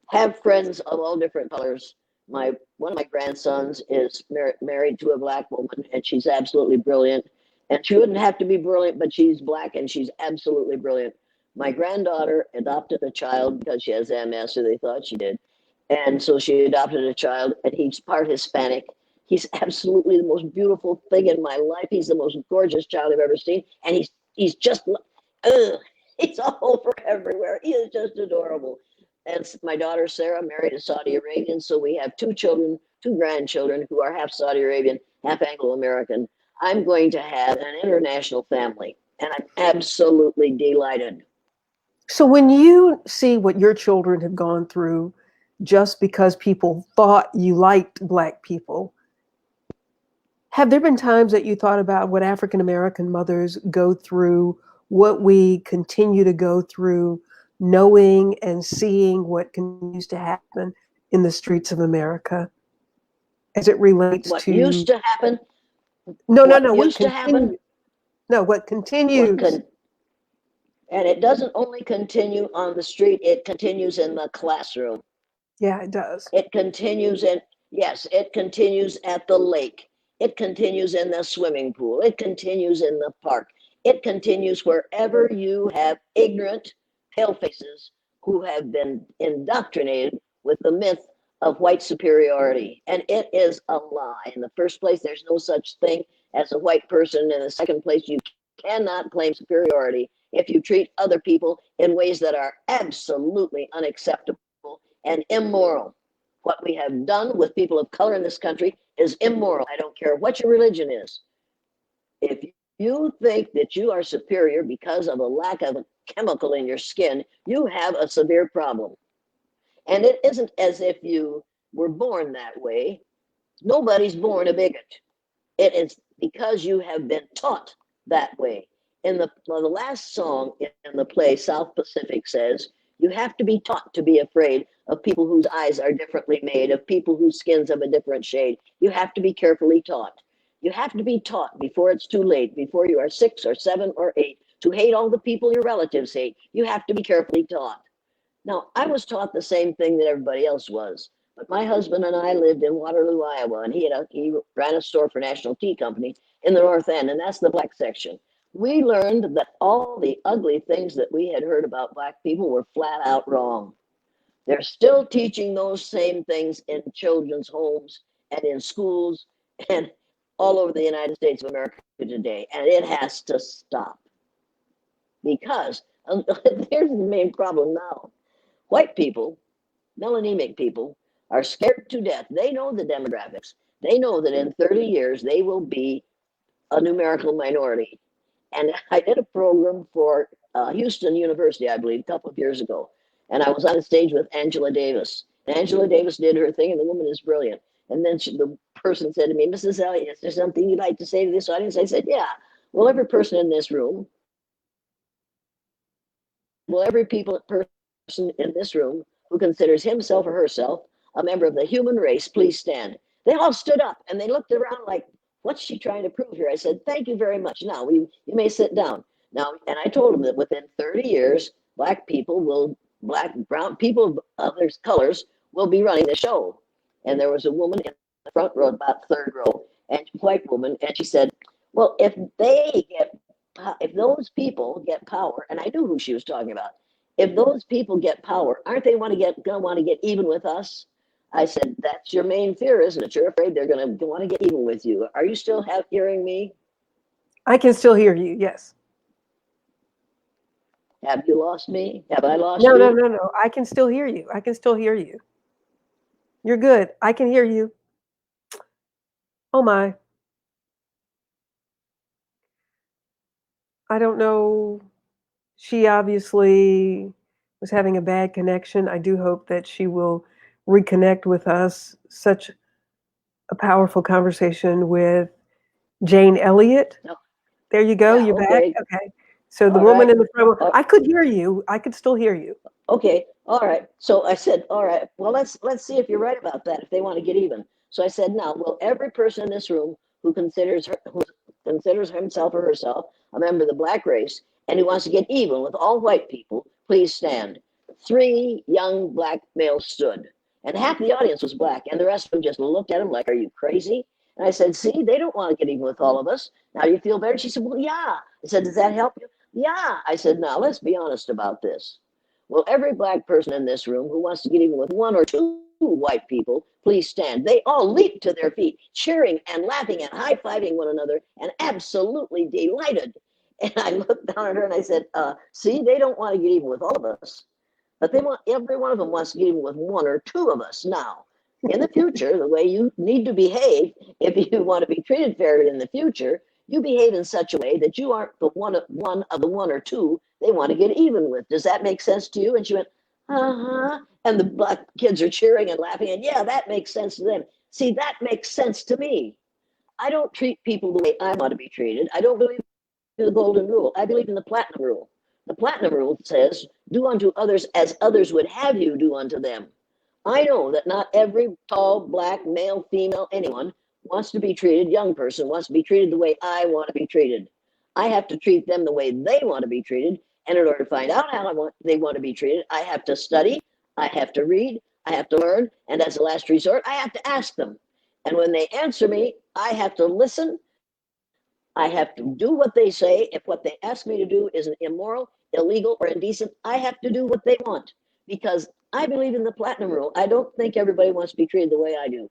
have friends of all different colors. One of my grandsons is married to a black woman, and she's absolutely brilliant. And she wouldn't have to be brilliant, but she's black and she's absolutely brilliant. My granddaughter adopted a child because she has MS, or they thought she did. And so she adopted a child, and he's part Hispanic. He's absolutely the most beautiful thing in my life. He's the most gorgeous child I've ever seen. And he's just, he's all over everywhere. He is just adorable. And my daughter Sarah married a Saudi Arabian, so we have 2 children, 2 grandchildren who are half Saudi Arabian, half Anglo-American. I'm going to have an international family, and I'm absolutely delighted. So when you see what your children have gone through just because people thought you liked Black people, have there been times that you thought about what African American mothers go through, what we continue to go through, knowing and seeing what continues to happen in the streets of America as it relates What used to to happen, no, what what used to happen, continues, no, what what continues. can, and it doesn't only continue on the street, it continues in the classroom. Yeah, it does. It continues in, yes, it continues at the lake. It continues in the swimming pool. It continues in the park. It continues wherever you have ignorant palefaces who have been indoctrinated with the myth of white superiority. And it is a lie. In the first place, there's no such thing as a white person. In the second place, you cannot claim superiority if you treat other people in ways that are absolutely unacceptable and immoral. What we have done with people of color in this country is immoral. I don't care what your religion is. If you think that you are superior because of a lack of a chemical in your skin, you have a severe problem. And it isn't as if you were born that way. Nobody's born a bigot. It is because you have been taught that way. In the last song in the play, South Pacific says, you have to be taught to be afraid of people whose eyes are differently made, of people whose skins have a different shade. You have to be carefully taught. You have to be taught before it's too late, before you are 6 or 7 or 8, to hate all the people your relatives hate. You have to be carefully taught. Now, I was taught the same thing that everybody else was. But my husband and I lived in Waterloo, Iowa, and he ran a store for National Tea Company in the North End, and that's the black section. We learned that all the ugly things that we had heard about black people were flat out wrong. They're still teaching those same things in children's homes and in schools and all over the United States of America today, and it has to stop. Because here's the main problem now. White people, melanemic people, are scared to death. They know the demographics. They know that in 30 years they will be a numerical minority. And I did a program for Houston University, I believe, a couple of years ago. And I was on stage with Angela Davis. And Angela Davis did her thing, and the woman is brilliant. And then the person said to me, Mrs. Elliott, is there something you'd like to say to this audience? I said, yeah. Well, every person in this room, person in this room who considers himself or herself a member of the human race, please stand. They all stood up and they looked around like, what's she trying to prove here? I said, thank you very much. Now, you may sit down. Now, and I told them that within 30 years, black, brown people of other colors will be running the show. And there was a woman in the front row, about third row, and white woman, and she said, well, if those people get power, and I knew who she was talking about, if those people get power, aren't they going to want to get even with us? I said, that's your main fear, isn't it? You're afraid they're going to want to get even with you. Are you still hearing me? I can still hear you, yes. Have you lost me? Have I lost No, you? no. I can still hear you. I can still hear you. You're good. I can hear you. Oh my. I don't know. She obviously was having a bad connection. I do hope that she will reconnect with us. Such a powerful conversation with Jane Elliott. No. There you go. Yeah, You're okay. back. Okay. So the All woman right. in the front row, I could hear you. I could still hear you. Okay. All right. So I said, all right, well, let's see if you're right about that, if they want to get even. So I said, now, will every person in this room who considers himself or herself a member of the black race and who wants to get even with all white people, please stand. 3 young black males stood, and half the audience was black, and the rest of them just looked at him like, are you crazy? And I said, see, they don't want to get even with all of us. Now you feel better? She said, well, yeah. I said, does that help you? Yeah. I said, now let's be honest about this. Well, every black person in this room who wants to get even with 1 or 2 white people, please stand. They all leaped to their feet, cheering and laughing and high-fiving one another and absolutely delighted. And I looked down at her and I said, see, they don't want to get even with all of us, but every one of them wants to get even with 1 or 2 of us now. In the future, the way you need to behave, if you want to be treated fairly in the future, you behave in such a way that you aren't the one of the 1 or 2 they want to get even with. Does that make sense to you? And she went, uh-huh. And the black kids are cheering and laughing. And yeah, that makes sense to them. See, that makes sense to me. I don't treat people the way I want to be treated. I don't believe in the golden rule. I believe in the platinum rule. The platinum rule says, do unto others as others would have you do unto them. I know that not every tall, black, male, female, anyone wants to be treated, young person wants to be treated the way I want to be treated. I have to treat them the way they want to be treated. And in order to find out how they want to be treated, I have to study, I have to read, I have to learn, and as a last resort, I have to ask them. And when they answer me, I have to listen. I have to do what they say. If what they ask me to do is immoral, illegal, or indecent, I have to do what they want because I believe in the platinum rule. I don't think everybody wants to be treated the way I do,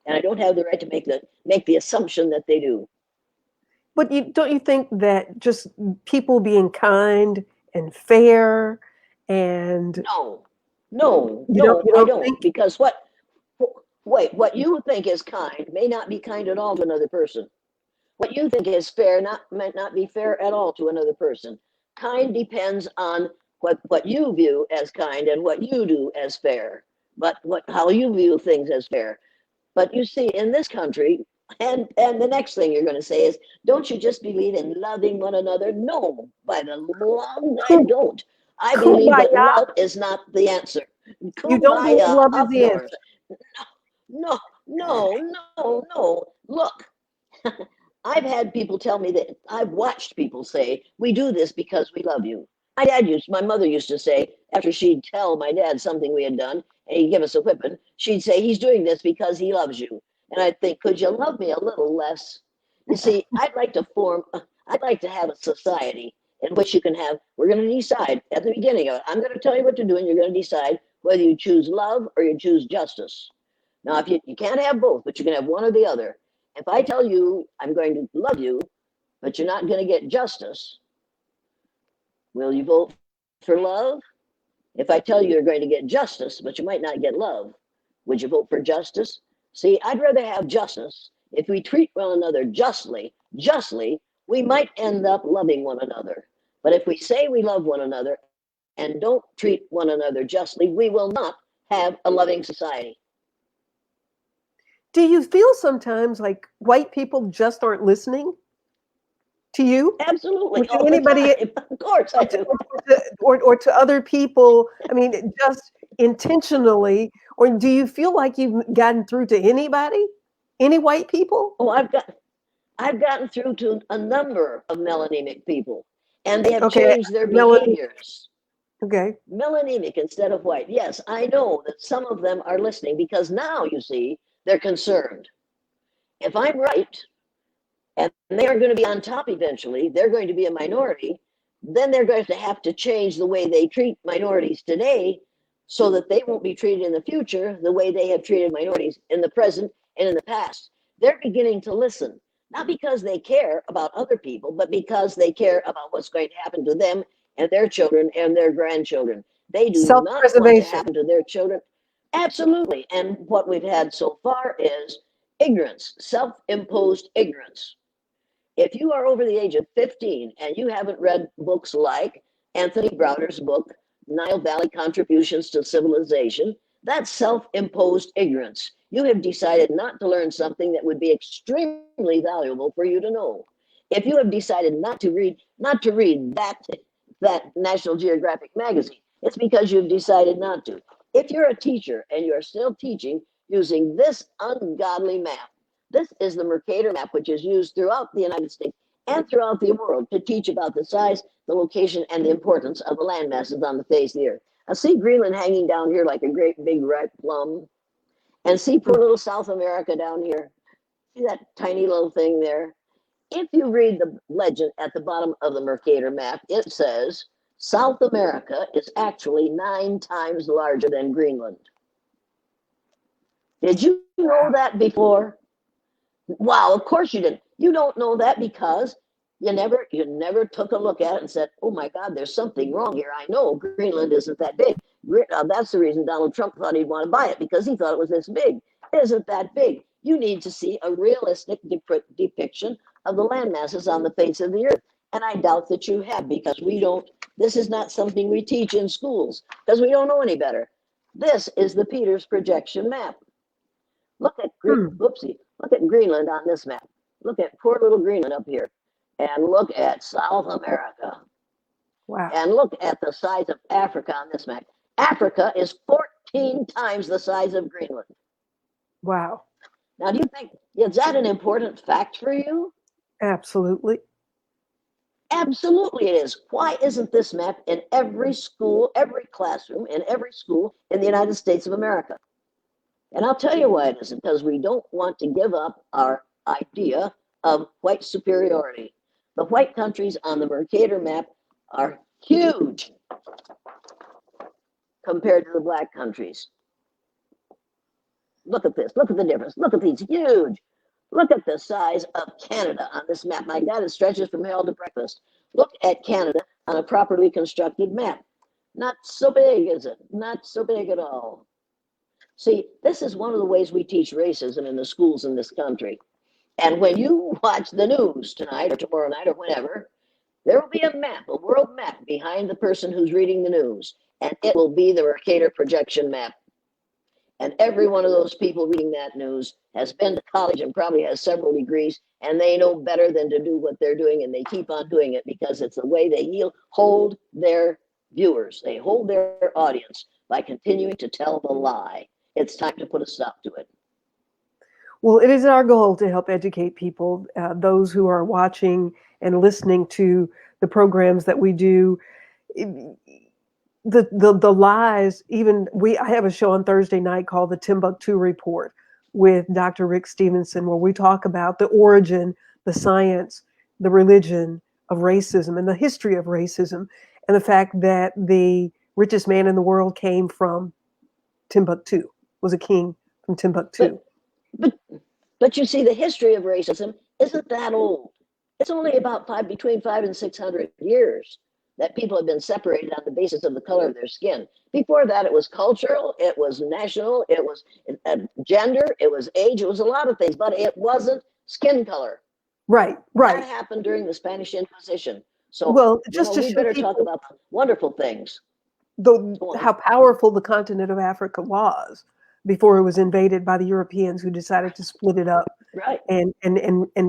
and I don't have the right to make the assumption that they do. But don't you think that just people being kind and fair and No, no, you don't no, you I don't don't. think Because wait, what you think is kind may not be kind at all to another person. What you think is fair might not be fair at all to another person. Kind depends on what you view as kind and what you do as fair, but how you view things as fair. But you see, in this country, and the next thing you're going to say is, don't you just believe in loving one another? No, by the long I ku- don't. I believe that kumbaya? love is not the answer. You don't believe Kumbaya love is up the yours. answer. No, no, no, no. Look, I've had people tell me that I've watched people say, we do this because we love you. My mother used to say, after she'd tell my dad something we had done and he'd give us a whipping, she'd say, he's doing this because he loves you. And I'd think, could you love me a little less? You see, I'd like to have a society in which we're going to decide at the beginning of it, I'm going to tell you what to do and you're going to decide whether you choose love or you choose justice. Now, if you can't have both, but you can have one or the other. If I tell you I'm going to love you, but you're not going to get justice, will you vote for love? If I tell you you're going to get justice, but you might not get love, would you vote for justice? See, I'd rather have justice. If we treat one another justly, we might end up loving one another. But if we say we love one another and don't treat one another justly, we will not have a loving society. Do you feel sometimes like white people just aren't listening to you or Absolutely, to all the anybody time. Of course I do. or to other people? I mean, just intentionally, or do you feel like you've gotten through to anybody? Any white people? Oh, I've gotten through to a number of melanemic people, and they have Okay, changed their Melanie. behaviors. Okay. Melanemic instead of white. Yes, I know that some of them are listening because now you see they're concerned. If I'm right, and they are going to be on top eventually, they're going to be a minority, then they're going to have to change the way they treat minorities today so that they won't be treated in the future the way they have treated minorities in the present and in the past. They're beginning to listen, not because they care about other people, but because they care about what's going to happen to them and their children and their grandchildren. They do not want to Self-preservation. happen to their children. Absolutely. And what we've had so far is ignorance, self imposed ignorance. If you are over the age of 15 and you haven't read books like Anthony Browder's book, Nile Valley Contributions to Civilization, that's self imposed ignorance. You have decided not to learn something that would be extremely valuable for you to know. If you have decided not to read that National Geographic magazine, it's because you've decided not to. If you're a teacher and you're still teaching using this ungodly map, this is the Mercator map, which is used throughout the United States and throughout the world to teach about the size, the location, and the importance of the land masses on the face of the earth. I see Greenland hanging down here like a great big ripe plum, and see poor little South America down here. See that tiny little thing there? If you read the legend at the bottom of the Mercator map, it says South America is actually 9 times larger than Greenland. Did you know that before? Wow, of course you didn't. You don't know that because you never took a look at it and said, "Oh my God, there's something wrong here." I know Greenland isn't that big. That's the reason Donald Trump thought he'd want to buy it because he thought it was this big. It isn't that big. You need to see a realistic depiction of the land masses on the face of the earth, and I doubt that you have because we don't. This is not something we teach in schools because we don't know any better. This is the Peters projection map. Look at Hmm. whoopsie. Look at Greenland on this map. Look at poor little Greenland up here, and look at South America, Wow. and look at the size of Africa on this map. Africa is 14 times the size of Greenland. Wow. Now, do you think is that an important fact for you? Absolutely. Absolutely, it is. Why isn't this map in every school, every classroom, in every school in the United States of America? And I'll tell you why it isn't, because we don't want to give up our idea of white superiority. The white countries on the Mercator map are huge. compared to the black countries. Look at this. Look at the difference. Look at these huge. Look at the size of Canada on this map. My God, it stretches from hell to breakfast. Look at Canada on a properly constructed map. Not so big, is it? Not so big at all. See, this is one of the ways we teach racism in the schools in this country. And when you watch the news tonight or tomorrow night or whenever, there will be a map, a world map behind the person who's reading the news. And it will be the Mercator projection map. And every one of those people reading that news has been to college and probably has several degrees, and they know better than to do what they're doing, and they keep on doing it because it's the way they hold their viewers. They hold their audience by continuing to tell the lie. It's time to put a stop to it. Well, it is our goal to help educate people, those who are watching and listening to the programs that we do. The lies, I have a show on Thursday night called the Timbuktu Report with Dr. Rick Stevenson, where we talk about the origin, the science, the religion of racism and the history of racism, and the fact that the richest man in the world came from Timbuktu, was a king from Timbuktu. But you see, the history of racism isn't that old. It's only about between 500 and 600 years that people have been separated on the basis of the color of their skin. Before that, it was cultural, it was national, it was gender, it was age, it was a lot of things, but it wasn't skin color. Right. That happened during the Spanish Inquisition. So, well, just to we show better people talk about the wonderful things. How powerful the continent of Africa was before it was invaded by the Europeans, who decided to split it up, right, and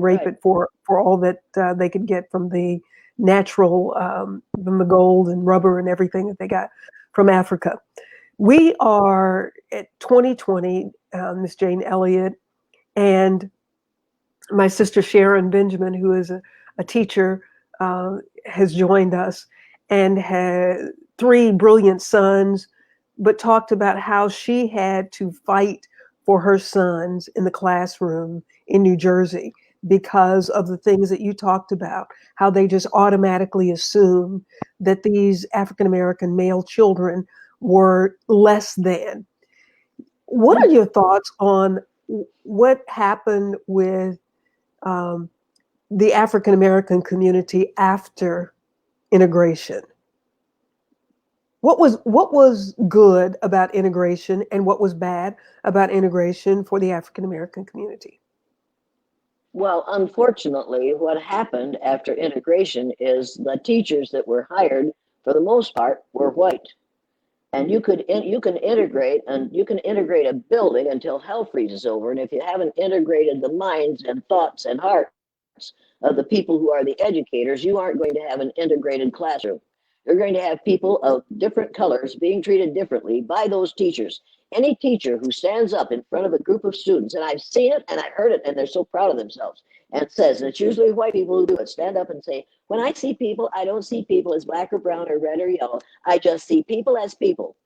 rape it for all that they could get from the natural, from the gold and rubber and everything that they got from Africa. We are at 2020, Miss Jane Elliott and my sister Sharon Benjamin, who is a teacher, has joined us and had 3 brilliant sons, but talked about how she had to fight for her sons in the classroom in New Jersey because of the things that you talked about, how they just automatically assume that these African-American male children were less than. What are your thoughts on what happened with the African-American community after integration? What was good about integration and what was bad about integration for the African-American community? Well, unfortunately, what happened after integration is the teachers that were hired, for the most part, were white. And you can integrate a building until hell freezes over. And if you haven't integrated the minds and thoughts and hearts of the people who are the educators, you aren't going to have an integrated classroom. You're going to have people of different colors being treated differently by those teachers. Any teacher who stands up in front of a group of students, and I've seen it and I've heard it, and they're so proud of themselves, and says, and it's usually white people who do it, stand up and say, when I see people, I don't see people as black or brown or red or yellow. I just see people as people.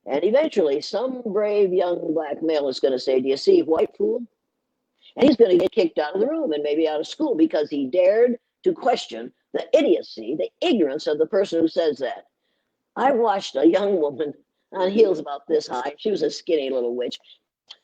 And eventually, some brave young black male is going to say, do you see, white fool? And he's going to get kicked out of the room and maybe out of school because he dared to question the idiocy, the ignorance of the person who says that. I watched a young woman on heels about this high. She was a skinny little witch.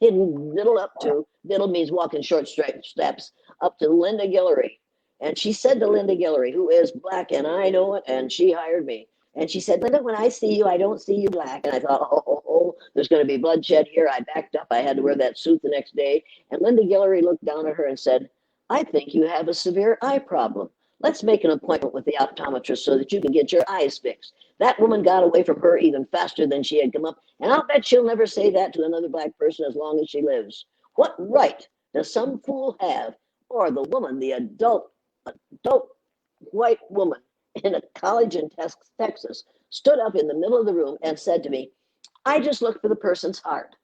Diddle means walking short straight steps, up to Linda Guillory. And she said to Linda Guillory, who is black, and I know it, and she hired me. And she said, Linda, when I see you, I don't see you black. And I thought, there's going to be bloodshed here. I backed up. I had to wear that suit the next day. And Linda Guillory looked down at her and said, I think you have a severe eye problem. Let's make an appointment with the optometrist so that you can get your eyes fixed. That woman got away from her even faster than she had come up. And I'll bet she'll never say that to another black person as long as she lives. What right does some fool have, or the woman, the adult white woman in a college in Texas, stood up in the middle of the room and said to me, I just look for the person's heart.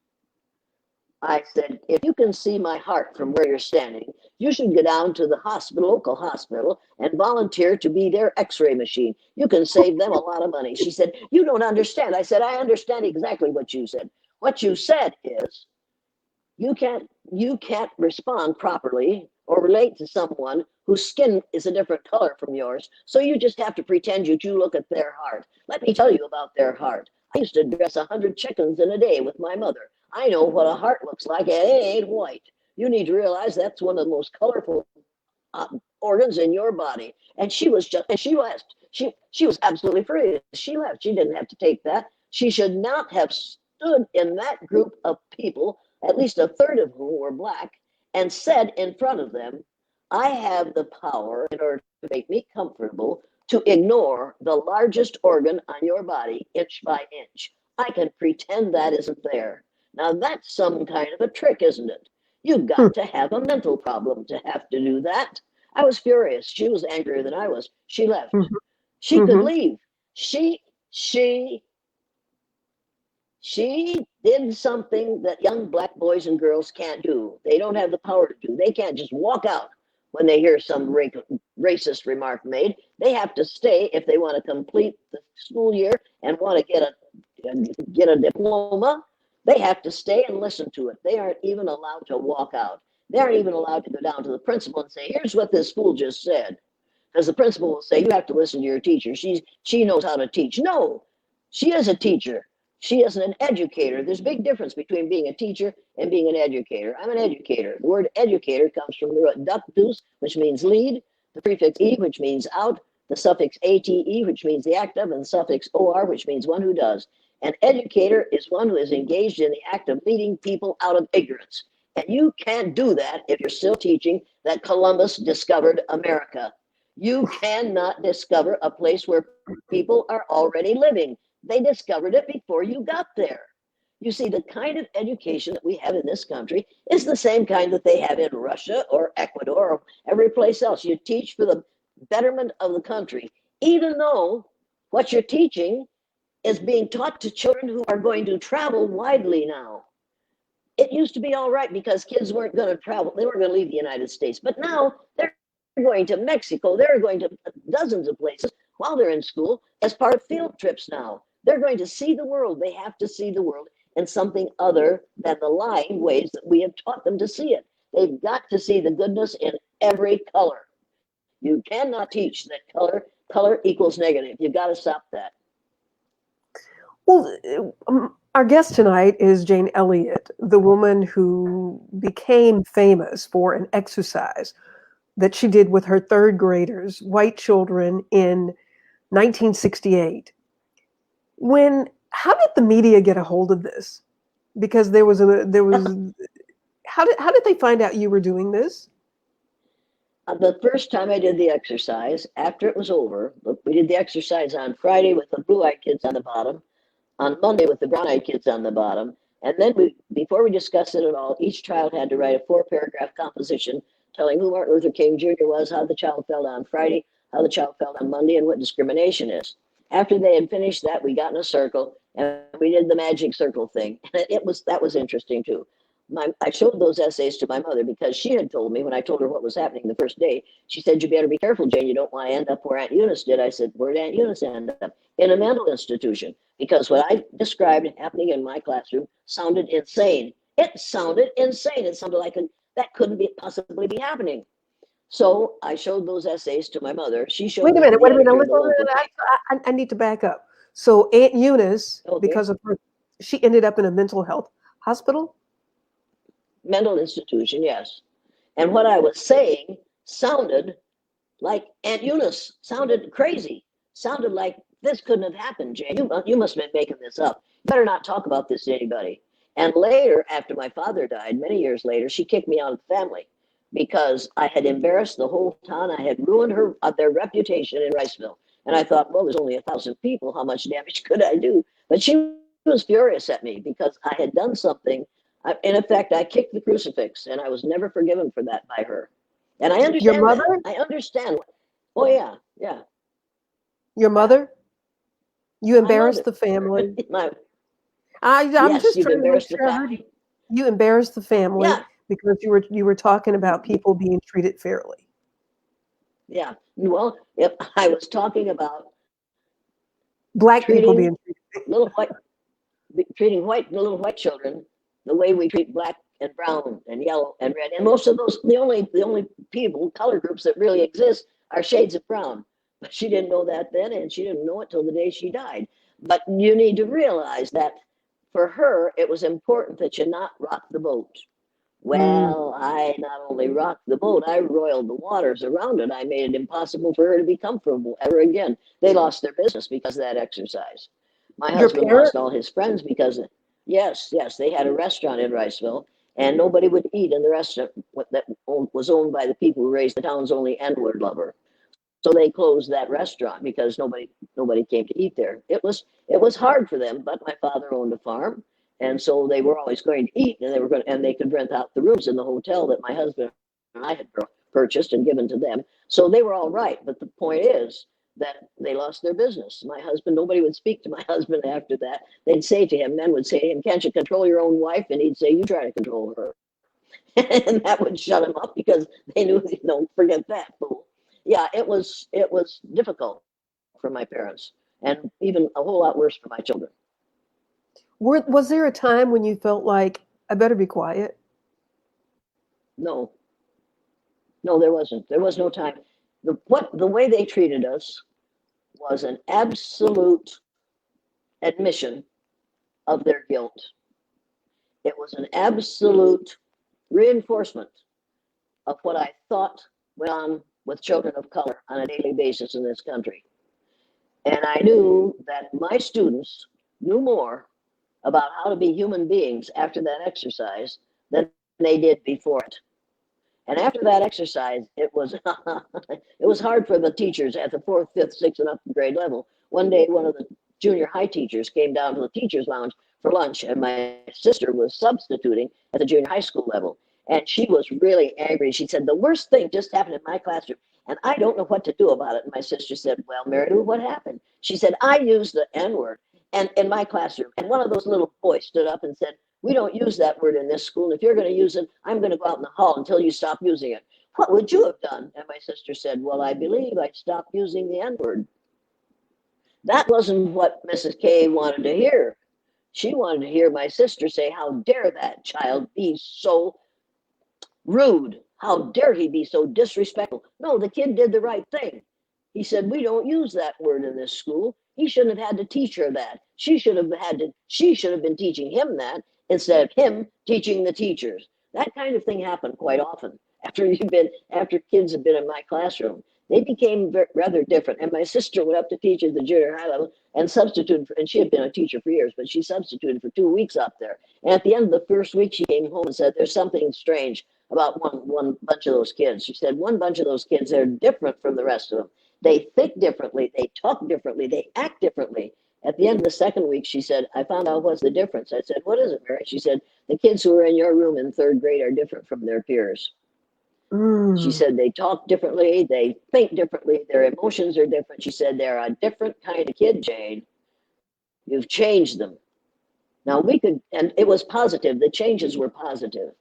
I said, if you can see my heart from where you're standing, you should go down to the local hospital, and volunteer to be their x-ray machine. You can save them a lot of money. She said, you don't understand. I said, I understand exactly what you said. What you said is, you can't respond properly or relate to someone whose skin is a different color from yours. So you just have to pretend you look at their heart. Let me tell you about their heart. I used to dress 100 chickens in a day with my mother. I know what a heart looks like, and it ain't white. You need to realize that's one of the most colorful uh, organs in your body. And she was just, and she left. She was absolutely free. She left. She didn't have to take that. She should not have stood in that group of people, at least a third of whom were black, and said in front of them, I have the power in order to make me comfortable to ignore the largest organ on your body inch by inch. I can pretend that isn't there. Now that's some kind of a trick, isn't it? You've Hmm. got to have a mental problem to have to do that. I was furious. She was angrier than I was. She left. Mhm. She could Mhm. leave. She she she did something that young black boys and girls can't do. They don't have the power to do. They can't just walk out when they hear some racist remark made. They have to stay if they want to complete the school year and want to get a diploma. They have to stay and listen to it. They aren't even allowed to walk out. They aren't even allowed to go down to the principal and say, "Here's what this fool just said." Because the principal will say, "You have to listen to your teacher. She knows how to teach." No, she is a teacher. She is an educator. There's a big difference between being a teacher and being an educator. I'm an educator. The word educator comes from the root ductus, which means lead, the prefix e, which means out, the suffix ate, which means the act of, and the suffix or, which means one who does. An educator is one who is engaged in the act of leading people out of ignorance. And you can't do that if you're still teaching that Columbus discovered America. You cannot discover a place where people are already living. They discovered it before you got there. You see, the kind of education that we have in this country is the same kind that they have in Russia or Ecuador or every place else. You teach for the betterment of the country, even though what you're teaching is being taught to children who are going to travel widely now. It used to be all right because kids weren't going to travel. They weren't going to leave the United States. But now they're going to Mexico. They're going to dozens of places while they're in school as part of field trips now. They're going to see the world. They have to see the world in something other than the lying ways that we have taught them to see it. They've got to see the goodness in every color. You cannot teach that color equals negative. You've got to stop that. Well, our guest tonight is Jane Elliott, the woman who became famous for an exercise that she did with her third graders, white children, in 1968. How did the media get a hold of this? Because there was how did they find out you were doing this? The first time I did the exercise, after it was over, we did the exercise on Friday with the blue-eyed kids on the bottom, on Monday with the brown-eyed kids on the bottom, and then before we discussed it at all, each child had to write a 4-paragraph composition telling who Martin Luther King Jr. was, how the child felt on Friday, how the child felt on Monday, and what discrimination is. After they had finished that, we got in a circle and we did the magic circle thing. And that was interesting too. I showed those essays to my mother because she had told me when I told her what was happening the first day. She said, "You better be careful, Jane. You don't want to end up where Aunt Eunice did." I said, "Where did Aunt Eunice end up?" In a mental institution, because what I described happening in my classroom sounded insane. It sounded insane. It sounded like that couldn't possibly be happening. So I showed those essays to my mother. She showed Wait a them to minute, the wait a minute. editor of the local paper. I need to back up. So Aunt Eunice, Okay, because of her, she ended up in a mental health hospital. mental institution, yes. And what I was saying sounded like Aunt Eunice, sounded crazy, sounded like this couldn't have happened, Jane. You must have been making this up. You better not talk about this to anybody. And later, after my father died, many years later, she kicked me out of the family because I had embarrassed the whole town. I had ruined their reputation in Riceville. And I thought, well, there's only 1,000 people. How much damage could I do? But she was furious at me because I had done something. In effect, I kicked the crucifix, and I was never forgiven for that by her. And I Your understand that. mother, I understand. Oh yeah, yeah, your yeah. mother, you My embarrassed mother. the family. My I'm yes, just you've trying to make embarrassed the sure I heard you. family. You embarrassed the family Yeah, because you were talking about people being treated fairly. yeah. Well, if I was talking about Black people treating being treated. little white, treating little white children the way we treat black and brown and yellow and red, and most of those, the only people, color groups that really exist are shades of brown. But she didn't know that then, and she didn't know it till the day she died. But you need to realize that for her, it was important that you not rock the boat. Mm. Well, I not only rocked the boat, I roiled the waters around it. I made it impossible for her to be comfortable ever again. They lost their business because of that exercise. My Your husband lost parents? all his friends because, yes, yes, they had a restaurant in Riceville, and nobody would eat in the restaurant that was owned by the people who raised the town's only N-word lover. So they closed that restaurant because nobody came to eat there. It was hard for them, but my father owned a farm, and so they were always going to eat, and they could rent out the rooms in the hotel that my husband and I had purchased and given to them. So they were all right. But the point is that they lost their business. My husband, nobody would speak to my husband after that. They'd say to him, men would say to him, "Can't you control your own wife?" And he'd say, "You try to control her." And that would shut him up because they knew, forget that fool. Yeah, it was difficult for my parents, and even a whole lot worse for my children. Was there a time when you felt like, I better be quiet? No, no, there wasn't. There was no time. The way they treated us was an absolute admission of their guilt. It was an absolute reinforcement of what I thought went on with children of color on a daily basis in this country. And I knew that my students knew more about how to be human beings after that exercise than they did before it. And after that exercise, it was it was hard for the teachers at the fourth, fifth, sixth, and up grade level. One day, one of the junior high teachers came down to the teachers' lounge for lunch, and my sister was substituting at the junior high school level. And she was really angry. She said, "The worst thing just happened in my classroom, and I don't know what to do about it." And my sister said, "Well, Mary Lou, what happened?" She said, "I used the N word and in my classroom." And one of those little boys stood up and said, "We don't use that word in this school. If you're going to use it, I'm going to go out in the hall until you stop using it." "What would you have done?" And my sister said, "Well, I believe I'd stop using the N word." That wasn't what Mrs. K wanted to hear. She wanted to hear my sister say, "How dare that child be so rude? How dare he be so disrespectful?" No, the kid did the right thing. He said, "We don't use that word in this school." He shouldn't have had to teach her that. She should have been teaching him that instead of him teaching the teachers. That kind of thing happened quite often after kids have been in my classroom. They became rather different. And my sister went up to teach at the junior high level and substituted and she had been a teacher for years, but she substituted for 2 weeks up there. And at the end of the first week, she came home and said, "There's something strange about one bunch of those kids." She said, "One bunch of those kids, they're different from the rest of them. They think differently, they talk differently, they act differently." At the end of the second week, she said, "I found out what's the difference." I said, "What is it, Mary?" She said, "The kids who are in your room in third grade are different from their peers." She Mm. said, "They talk differently, they think differently, their emotions are different." She said, "They're a different kind of kid, Jane. You've changed them." Now we could, and it was positive, the changes were positive.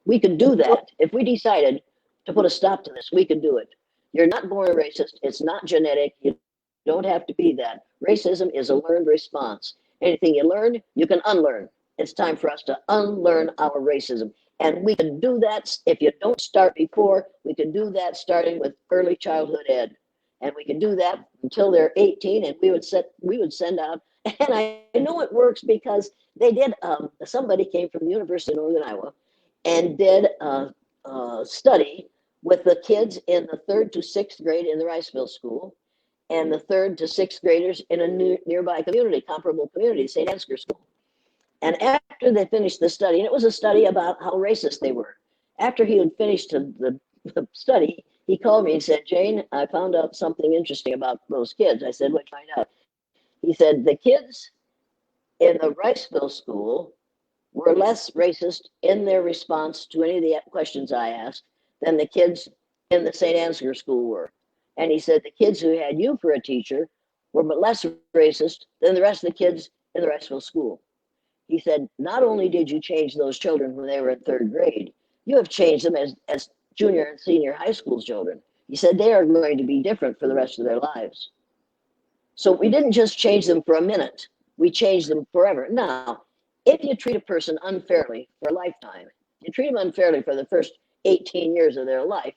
We could do that. If we decided to put a stop to this, we could do it. You're not born a racist. It's not genetic. You don't have to be that. Racism is a learned response. Anything you learn, you can unlearn. It's time for us to unlearn our racism. And we can do that if you don't start before. We can do that starting with early childhood ed. And we can do that until they're 18, and we would send out. And I know it works because they did. Somebody came from the University of Northern Iowa and did a study with the kids in the third to sixth grade in the Riceville school and the third to sixth graders in a nearby community, comparable community, St. Ansgar School. And after they finished the study, and it was a study about how racist they were, after he had finished the study, he called me and said, "Jane, I found out something interesting about those kids." I said, "What'd you find out?" He said, "The kids in the Riceville school were less racist in their response to any of the questions I asked than the kids in the St. Ansgar school were." And he said the kids who had you for a teacher were less racist than the rest of the kids in the Riceville school. He said, "Not only did you change those children when they were in third grade, you have changed them as junior and senior high school children." He said they are going to be different for the rest of their lives. So we didn't just change them for a minute, we changed them forever. Now, if you treat a person unfairly for a lifetime, you treat them unfairly for the first 18 years of their life,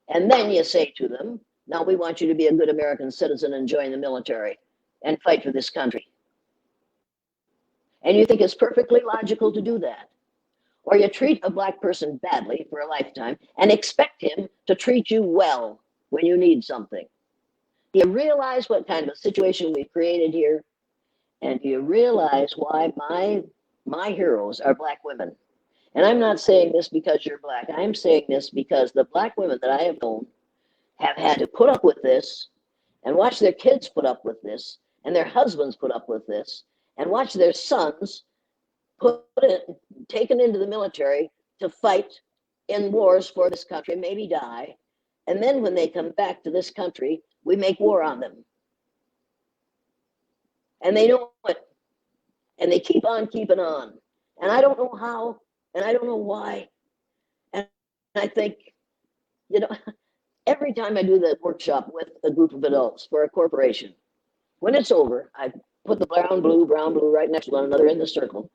and then you say to them, "Now we want you to be a good American citizen and join the military." and fight for this country. And you think it's perfectly logical to do that. Or you treat a black person badly for a lifetime and expect him to treat you well when you need something. Do you realize what kind of a situation we've created here? And do you realize why my heroes are black women? And I'm not saying this because you're black. I'm saying this because the black women that I have known have had to put up with this and watch their kids put up with this and their husbands put up with this and watch their sons taken into the military to fight in wars for this country, maybe die. And then when they come back to this country, we make war on them. And they know it. And they keep on keeping on. And I don't know how, and I don't know why. And I think, you know, every time I do the workshop with a group of adults for a corporation, when it's over, I put the brown, blue right next to one another in the circle.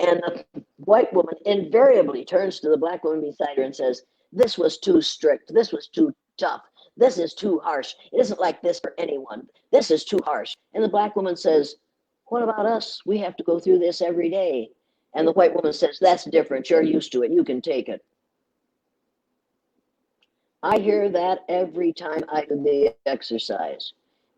And the white woman invariably turns to the black woman beside her and says, this was too strict. This was too tough. This is too harsh. It isn't like this for anyone. This is too harsh. And the black woman says, what about us? We have to go through this every day. And the white woman says, that's different. You're used to it. You can take it. I hear that every time I do the exercise.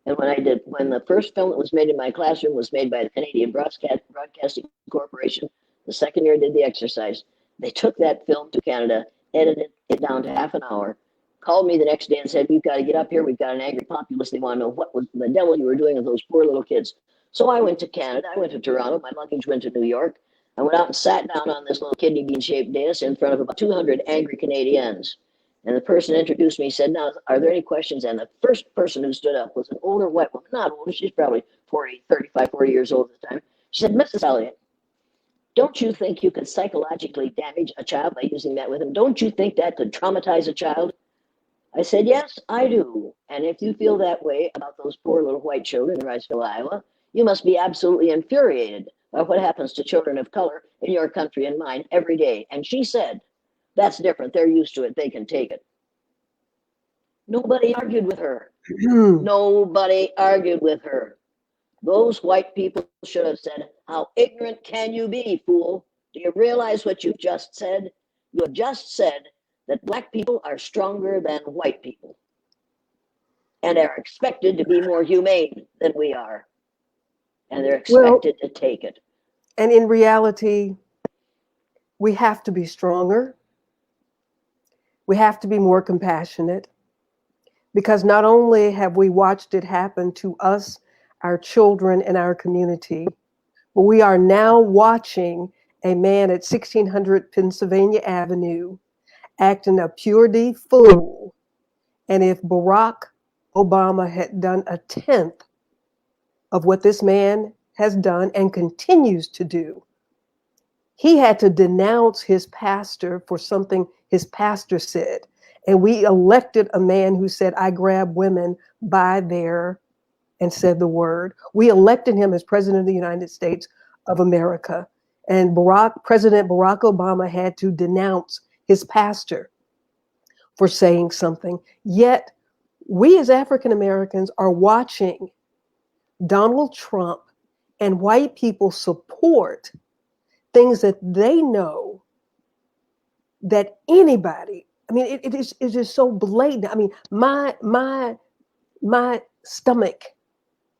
And when the first film that was made in my classroom was made by the Canadian Broadcasting Corporation, the second year I did the exercise, they took that film to Canada, edited it down to half an hour, called me the next day and said, we've got to get up here. We've got an angry populace. They want to know what was the devil you were doing with those poor little kids. So I went to Canada. I went to Toronto. My luggage went to New York. I went out and sat down on this little kidney bean-shaped dais in front of about 200 angry Canadians. And the person introduced me, said, now, are there any questions? And the first person who stood up was an older white woman, not older, she's probably 35, 40 years old at the time. She said, Mrs. Elliott, don't you think you could psychologically damage a child by using that with him? Don't you think that could traumatize a child? I said, yes, I do. And if you feel that way about those poor little white children in Riceville, Iowa, you must be absolutely infuriated by what happens to children of color in your country and mine every day. And she said, that's different. They're used to it. They can take it. Nobody argued with her. Nobody argued with her. Those white people should have said, how ignorant can you be, fool? Do you realize what you just said? You have just said that black people are stronger than white people and are expected to be more humane than we are. And they're expected to take it. And in reality, we have to be stronger. We have to be more compassionate, because not only have we watched it happen to us, our children, and our community, but we are now watching a man at 1600 Pennsylvania Avenue acting a pure D fool. And if Barack Obama had done a tenth of what this man has done and continues to do, he had to denounce his pastor for something his pastor said. And we elected a man who said, I grab women by their, and said the word. We elected him as president of the United States of America. And President Barack Obama had to denounce his pastor for saying something. Yet we as African Americans are watching Donald Trump and white people support things that they know that anybody, I mean, it is just so blatant. I mean, my stomach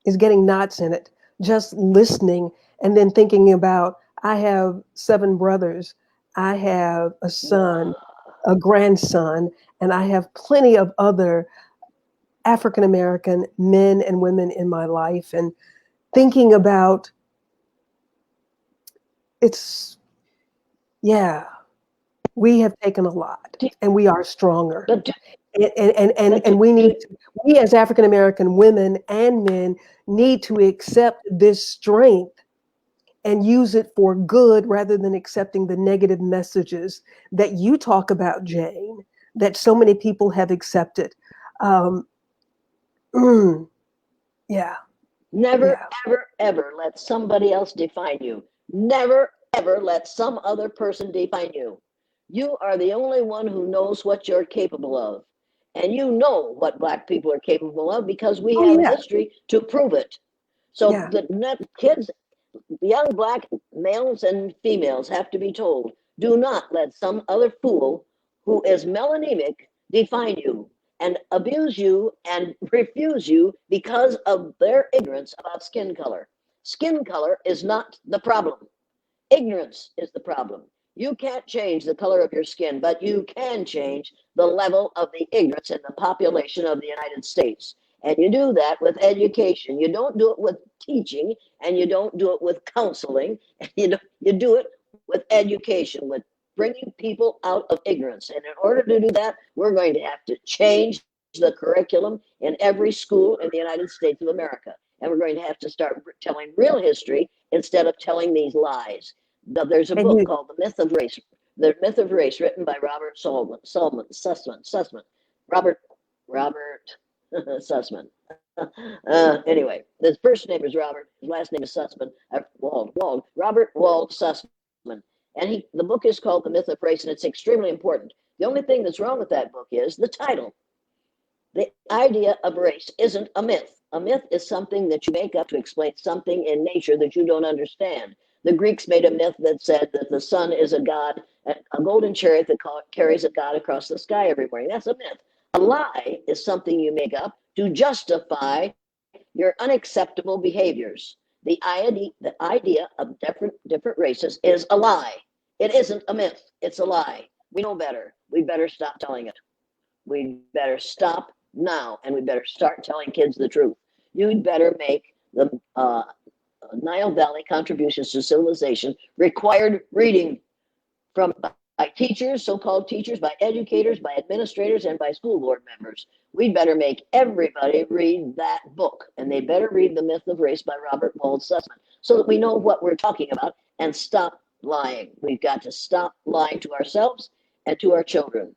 is getting knots in it just listening, and then thinking about, I have 7 brothers, I have a son, a grandson, and I have plenty of other African American men and women in my life, and thinking about, we have taken a lot, and we are stronger. And we as African American women and men need to accept this strength and use it for good, rather than accepting the negative messages that you talk about, Jane, that so many people have accepted. Never, ever, ever let somebody else define you. Never, ever let some other person define you. You are the only one who knows what you're capable of. And you know what black people are capable of, because we have a history to prove it. So Yeah. the kids, young black males and females, have to be told, do not let some other fool who is melanemic define you and abuse you and refuse you because of their ignorance about skin color. Skin color is not the problem. Ignorance is the problem. You can't change the color of your skin, but you can change the level of the ignorance in the population of the United States. And you do that with education. You don't do it with teaching, and you don't do it with counseling. You do it with education, with bringing people out of ignorance. And in order to do that, we're going to have to change the curriculum in every school in the United States of America. And we're going to have to start telling real history instead of telling these lies. There's a And book you called The Myth of Race, written by Robert Sussman. Robert Sussman. Anyway, his first name is Robert, his last name is Sussman. Robert Wald Sussman. And the book is called The Myth of Race, and it's extremely important. The only thing that's wrong with that book is the title. The idea of race isn't a myth. A myth is something that you make up to explain something in nature that you don't understand. The Greeks made a myth that said that the sun is a god, a golden chariot that carries a god across the sky every morning. That's a myth. A lie is something you make up to justify your unacceptable behaviors. The idea of different races is a lie. It isn't a myth. It's a lie. We know better. We better stop telling it. We better stop now, and we better start telling kids the truth. You'd better make the Nile Valley contributions to civilization required reading from by teachers, so-called teachers, by educators, by administrators, and by school board members. We'd better make everybody read that book, and they better read The Myth of Race by Robert Wald Sussman, so that we know what we're talking about and stop lying. We've got to stop lying to ourselves and to our children.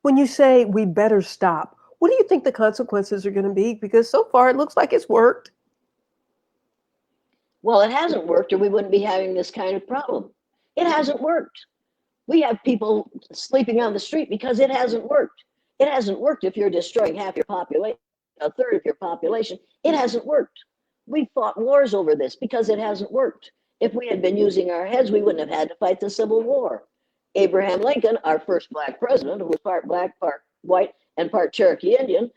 when you say we better stop, what do you think the consequences are going to be? Because so far it looks like it's worked. Well, it hasn't worked, or we wouldn't be having this kind of problem. It hasn't worked. We have people sleeping on the street because it hasn't worked. It hasn't worked if you're destroying half your population, a third of your population. It hasn't worked. We fought wars over this because it hasn't worked. If we had been using our heads, we wouldn't have had to fight the Civil War. Abraham Lincoln, our first black president, who was part black, part white, and part Cherokee Indian,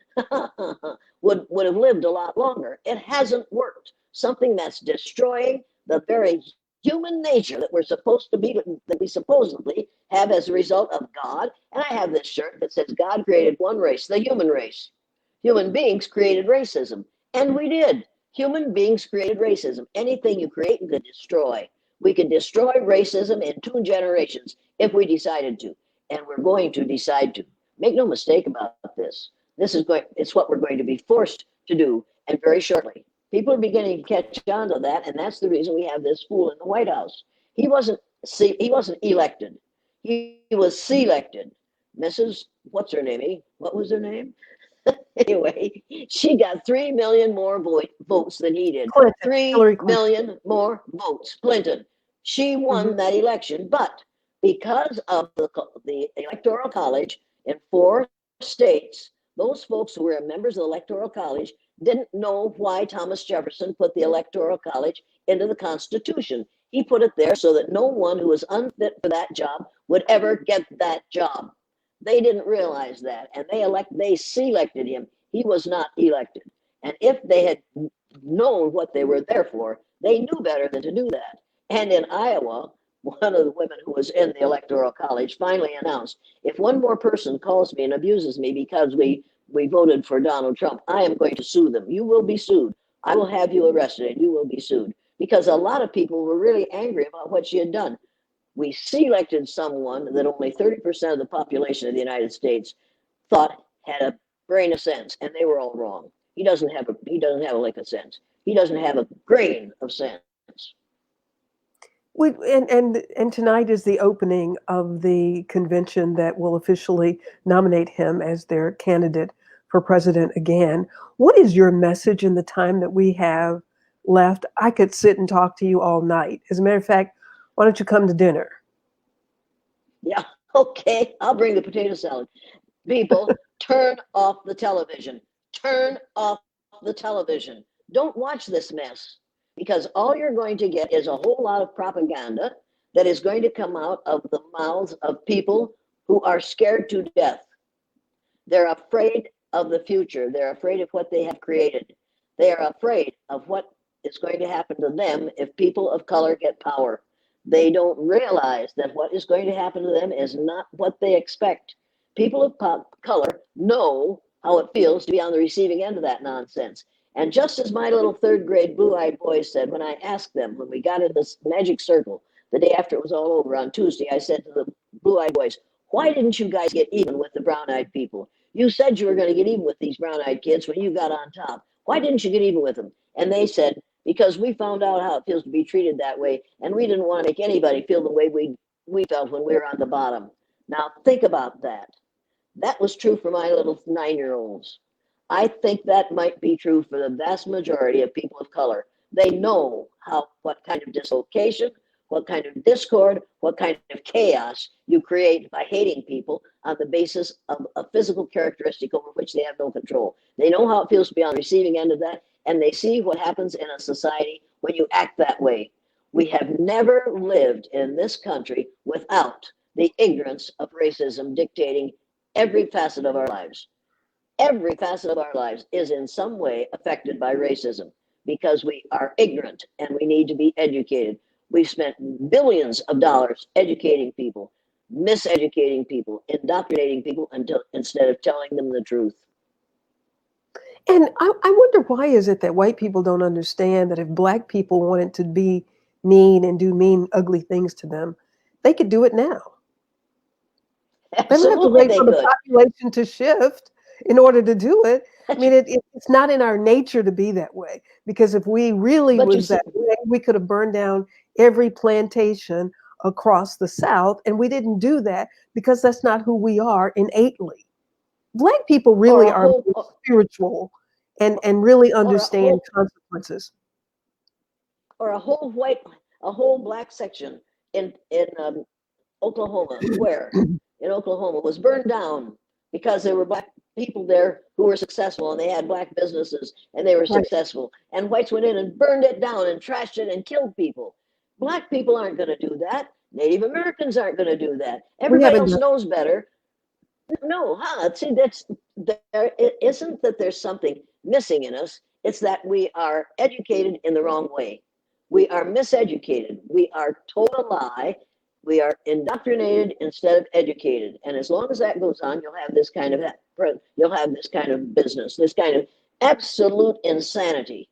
would have lived a lot longer. It hasn't worked. Something that's destroying the very human nature that we're supposed to be, that we supposedly have as a result of God. And I have this shirt that says God created one race, the human race. Human beings created racism, and we did. Human beings created racism. Anything you create, you could destroy. We could destroy racism in 2 generations if we decided to, and we're going to decide to. Make no mistake about this. It's what we're going to be forced to do, and very shortly. People are beginning to catch on to that, and that's the reason we have this fool in the White House. He wasn't elected. He was selected. Mrs. What's her name? What was her name? Anyway, she got 3 million more votes than he did. Clinton, 3 Hillary Clinton. million more votes. Clinton. She Hmm. won that election, but because of the Electoral College in 4 states, those folks who were members of the Electoral College didn't know why Thomas Jefferson put the Electoral College into the Constitution. He put it there so that no one who was unfit for that job would ever get that job. They didn't realize that, and they selected him. He was not elected. And if they had known what they were there for, they knew better than to do that. And in Iowa, one of the women who was in the Electoral College finally announced, if one more person calls me and abuses me because we voted for Donald Trump, I am going to sue them. You will be sued. I will have you arrested and you will be sued. Because a lot of people were really angry about what she had done. We selected someone that only 30% of the population of the United States thought had a grain of sense, and they were all wrong. He doesn't have a lick of sense. He doesn't have a grain of sense. And tonight is the opening of the convention that will officially nominate him as their candidate for president again. What is your message in the time that we have left? I could sit and talk to you all night. As a matter of fact, why don't you come to dinner? Yeah, okay, I'll bring the potato salad. People, turn off the television. Turn off the television. Don't watch this mess, because all you're going to get is a whole lot of propaganda that is going to come out of the mouths of people who are scared to death. They're afraid of the future. They're afraid of what they have created. They are afraid of what is going to happen to them if people of color get power. They don't realize that what is going to happen to them is not what they expect. People of color know how it feels to be on the receiving end of that nonsense. And just as my little third grade blue-eyed boys said when I asked them, when we got in this magic circle the day after it was all over on Tuesday, I said to the blue-eyed boys, why didn't you guys get even with the brown-eyed people? You said you were going to get even with these brown-eyed kids when you got on top. Why didn't you get even with them? And they said, because we found out how it feels to be treated that way, and we didn't want to make anybody feel the way we felt when we were on the bottom. Now think about that. That was true for my little 9-year-olds. I think that might be true for the vast majority of people of color. They know what kind of dislocation, what kind of discord, what kind of chaos you create by hating people on the basis of a physical characteristic over which they have no control. They know how it feels to be on the receiving end of that, and they see what happens in a society when you act that way. We have never lived in this country without the ignorance of racism dictating every facet of our lives. Every facet of our lives is in some way affected by racism because we are ignorant and we need to be educated. We've spent billions of dollars educating people, miseducating people, indoctrinating people instead of telling them the truth. And I wonder, why is it that white people don't understand that if black people wanted to be mean and do mean, ugly things to them, they could do it now? They don't have to Absolutely, wait they for the could. population to shift in order to do it. I mean, it's not in our nature to be that way, because if we really But you was see, that way, we could have burned down every plantation across the South, and we didn't do that because that's not who we are innately. Black people or really a are whole, more spiritual and really or a understand whole, consequences. or a whole black section in Oklahoma, where in Oklahoma was burned down because there were black people there who were successful and they had black businesses and they were Right. successful. And whites went in and burned it down and trashed it and killed people. Black people aren't going to do that. Native Americans aren't going to do that. We Everybody haven't else done. knows better. No, huh? See, it isn't that there's something missing in us. It's that we are educated in the wrong way. We are miseducated. We are told a lie. We are indoctrinated instead of educated. And as long as that goes on, you'll have this kind of business, this kind of absolute insanity.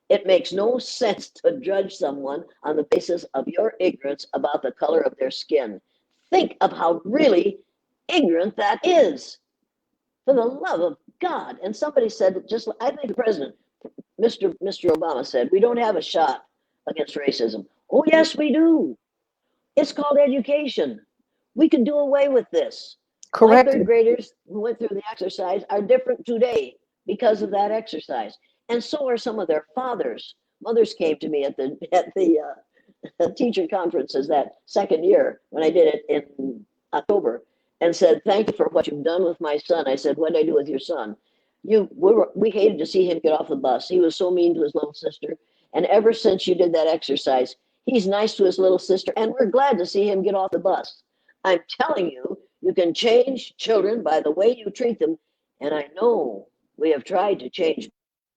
It makes no sense to judge someone on the basis of your ignorance about the color of their skin. Think of how really ignorant that is, for the love of God. And somebody said, just I think the president, Mr. Obama said, we don't have a shot against racism. Oh, yes, we do. It's called education. We can do away with this. My Correct. third graders who went through the exercise are different today because of that exercise. And so are some of their fathers. Mothers came to me at the teacher conferences that second year when I did it in October and said, thank you for what you've done with my son. I said, what did I do with your son? We hated to see him get off the bus. He was so mean to his little sister. And ever since you did that exercise, he's nice to his little sister. And we're glad to see him get off the bus. I'm telling you, you can change children by the way you treat them. And I know we have tried to change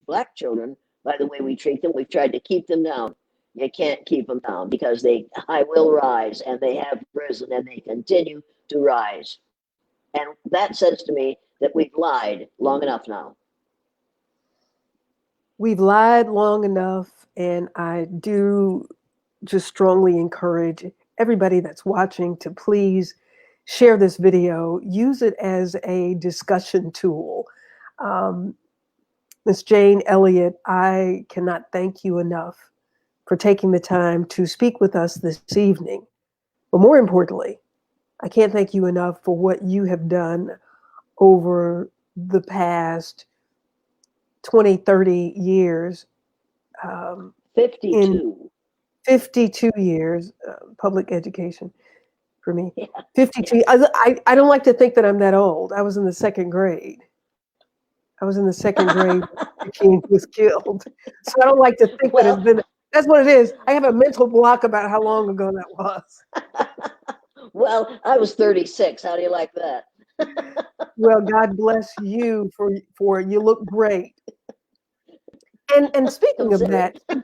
black children by the way we treat them. We've tried to keep them down. You can't keep them down because I will rise, and they have risen, and they continue to rise. And that says to me that we've lied long enough now. We've lied long enough, and I do just strongly encourage everybody that's watching to please share this video, use it as a discussion tool. Um, Ms. Jane Elliott, I cannot thank you enough for taking the time to speak with us this evening. But more importantly, I can't thank you enough for what you have done over the past 20, 30 years, in 52. 52 years, public education for me. Yeah, yeah. 52. I don't like to think that I'm that old. I was in the second grade. I was in the second grade when the king was killed. So I don't like to think that it's Well, been, that's what it is. I have a mental block about how long ago that was. well, I was 36. How do you like that? Well, God bless you for you look great. And Consider it.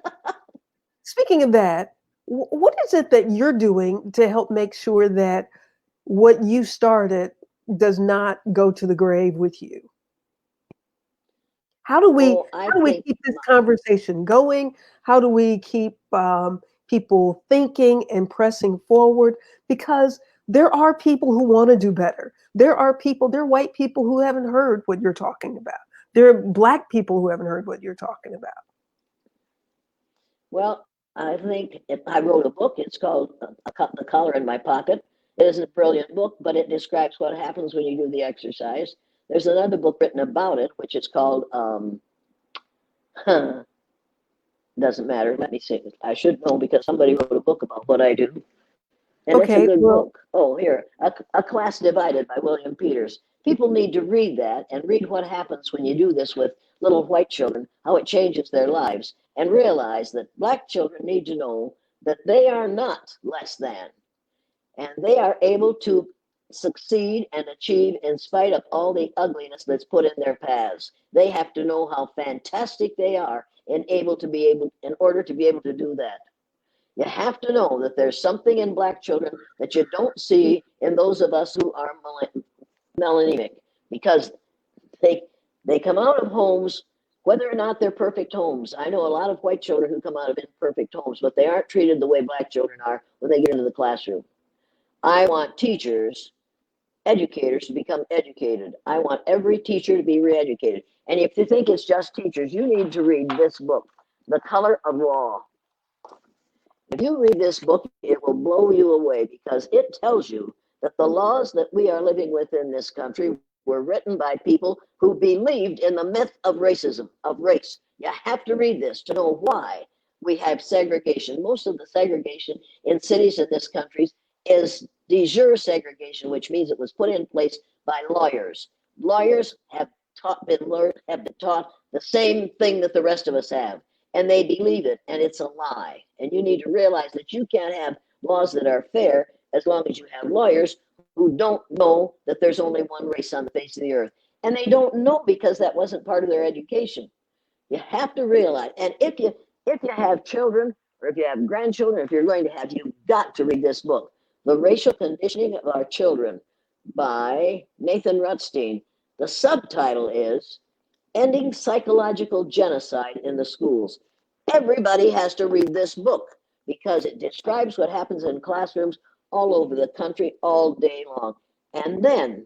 speaking of that, what is it that you're doing to help make sure that what you started does not go to the grave with you? Oh, I How do we think keep this conversation going? How do we keep people thinking and pressing forward? Because there are people who want to do better. There are white people who haven't heard what you're talking about. There are black people who haven't heard what you're talking about. Well, I think if I wrote a book. It's called The Color in My Pocket. It is a brilliant book, but it describes what happens when you do the exercise. There's another book written about it, which is called, doesn't matter. Let me see. I should know because somebody wrote a book about what I do. And it's a Okay, good well, book. Oh, here, A Class Divided by William Peters. People need to read that and read what happens when you do this with little white children, how it changes their lives, and realize that black children need to know that they are not less than, and they are able to succeed and achieve in spite of all the ugliness that's put in their paths. They have to know how fantastic they are in order to be able to do that. You have to know that there's something in black children that you don't see in those of us who are melanemic, because they they come out of homes, whether or not they're perfect homes. I know a lot of white children who come out of imperfect homes, but they aren't treated the way black children are when they get into the classroom. I want teachers, educators to become educated. I want every teacher to be re-educated. And if you think it's just teachers, you need to read this book, The Color of Law. If you read this book, it will blow you away because it tells you that the laws that we are living with in this country were written by people who believed in the myth of racism, of race. You have to read this to know why we have segregation. Most of the segregation in cities in this country is de jure segregation, which means it was put in place by lawyers. Lawyers have been taught the same thing that the rest of us have, and they believe it, and it's a lie. And you need to realize that you can't have laws that are fair as long as you have lawyers who don't know that there's only one race on the face of the earth. And they don't know because that wasn't part of their education. You have to realize, and if you have children or if you have grandchildren, if you're going to have, you've got to read this book, The Racial Conditioning of Our Children by Nathan Rutstein. The subtitle is Ending Psychological Genocide in the Schools. Everybody has to read this book because it describes what happens in classrooms all over the country all day long. And then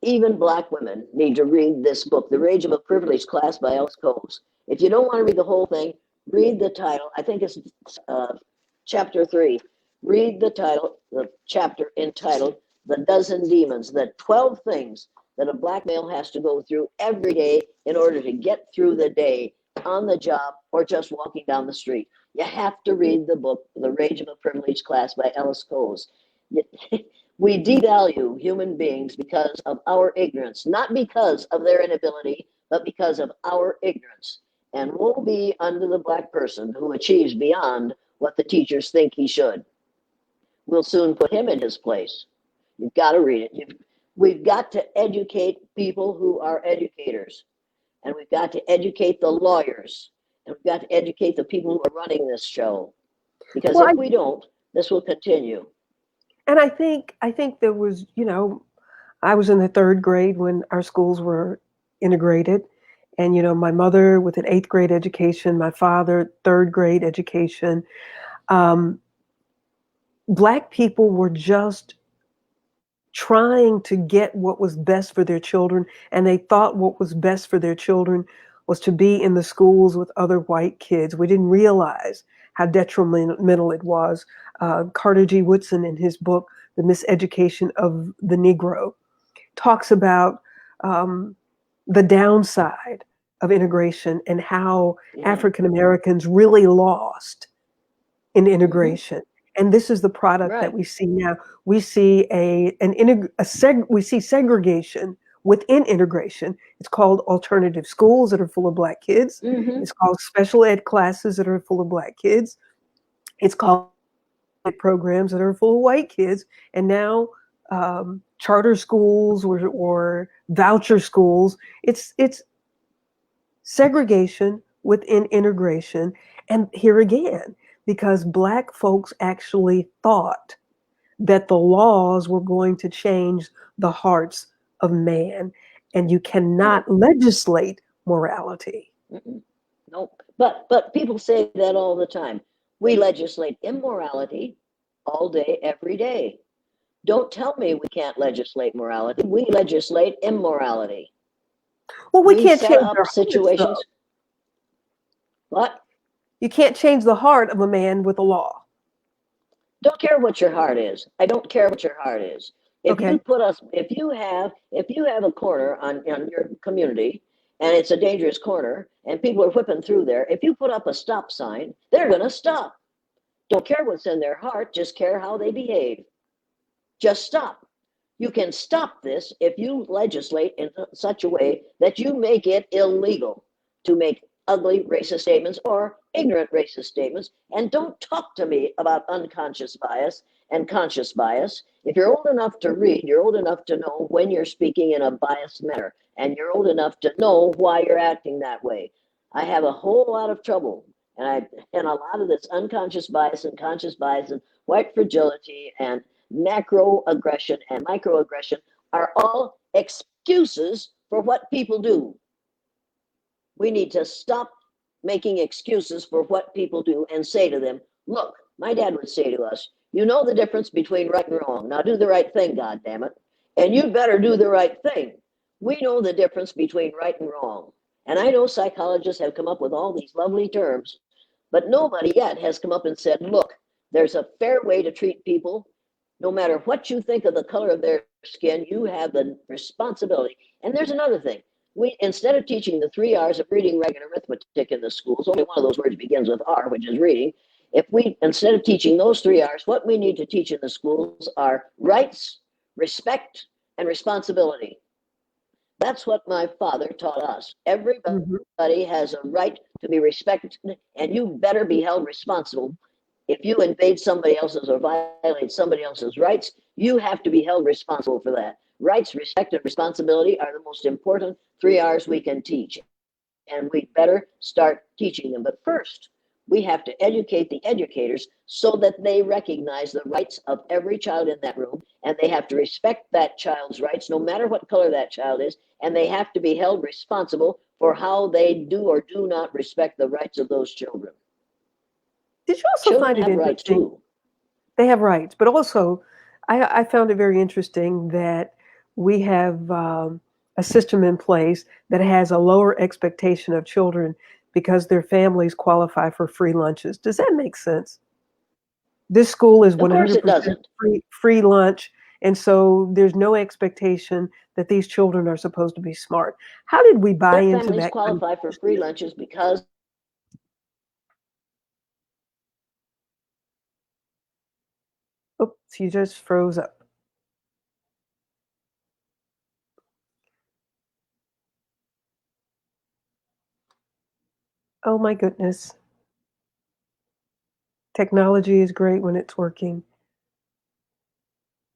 even black women need to read this book, The Rage of a Privileged Class by Alice Coles. If you don't want to read the whole thing, read the title. I think it's chapter 3. Read the chapter entitled The Dozen Demons, the 12 things that a black male has to go through every day in order to get through the day on the job or just walking down the street. You have to read the book, The Rage of a Privileged Class by Alice Coles. We devalue human beings because of our ignorance, not because of their inability, but because of our ignorance. And woe be unto the black person who achieves beyond what the teachers think he should. We'll soon put him in his place. You've got to read it. We've got to educate people who are educators, and we've got to educate the lawyers, and we've got to educate the people who are running this show. Because well, if we don't, this will continue. and I think there was, I was in the third grade when our schools were integrated. And, my mother with an eighth grade education, my father, third grade education. Um, Black people were just trying to get what was best for their children. And they thought what was best for their children was to be in the schools with other white kids. We didn't realize how detrimental it was. Carter G. Woodson, in his book, The Miseducation of the Negro, talks about the downside of integration and how African Americans really lost in integration. And this is the product that Right. we see now. We see we see segregation within integration. It's called alternative schools that are full of Black kids. Mm-hmm. It's called special ed classes that are full of Black kids. It's called programs that are full of white kids. And now charter schools or voucher schools. It's segregation within integration. And here again, because Black folks actually thought that the laws were going to change the hearts of man, and you cannot legislate morality. Mm-mm. Nope. But people say that all the time. We legislate immorality all day, every day. Don't tell me we can't legislate morality. We legislate immorality. Well, we We can't set change up their hearts, though. situations. What? You can't change the heart of a man with a law. Don't care what your heart is. I don't care what your heart is. If you Okay. put us, if you have a corner on your community and it's a dangerous corner and people are whipping through there, if you put up a stop sign, they're going to stop. Don't care what's in their heart, just care how they behave. Just stop. You can stop this if you legislate in such a way that you make it illegal to make ugly racist statements or ignorant racist statements. And don't talk to me about unconscious bias and conscious bias. If you're old enough to read, you're old enough to know when you're speaking in a biased manner, and you're old enough to know why you're acting that way. I have a whole lot of trouble, and a lot of this unconscious bias and conscious bias and white fragility and macroaggression and microaggression are all excuses for what people do. We need to stop making excuses for what people do and say to them, look, my dad would say to us, you know the difference between right and wrong. Now do the right thing, God damn it. And you'd better do the right thing. We know the difference between right and wrong. And I know psychologists have come up with all these lovely terms, but nobody yet has come up and said, look, there's a fair way to treat people. No matter what you think of the color of their skin, you have the responsibility. And there's another thing. We, instead of teaching the 3 R's of reading, writing, and arithmetic in the schools, only one of those words begins with R, which is reading. If we, instead of teaching those 3 R's, what we need to teach in the schools are rights, respect, and responsibility. That's what my father taught us. Mhm. Everybody has a right to be respected, and you better be held responsible. If you invade somebody else's or violate somebody else's rights, you have to be held responsible for that. Rights, respect, and responsibility are the most important 3 R's we can teach, and we better start teaching them. But first, we have to educate the educators so that they recognize the rights of every child in that room, and they have to respect that child's rights, no matter what color that child is, and they have to be held responsible for how they do or do not respect the rights of those children. Did you also Children find it have rights interesting? too. They have rights, but also I found it very interesting that we have a system in place that has a lower expectation of children because their families qualify for free lunches. Does that make sense? This school is Of course, it 100% doesn't. free lunch, and so there's no expectation that these children are supposed to be smart. How did we buy Their into families that kind of qualify for free understanding? lunches because Oops, you just froze up. Oh my goodness. Technology is great when it's working.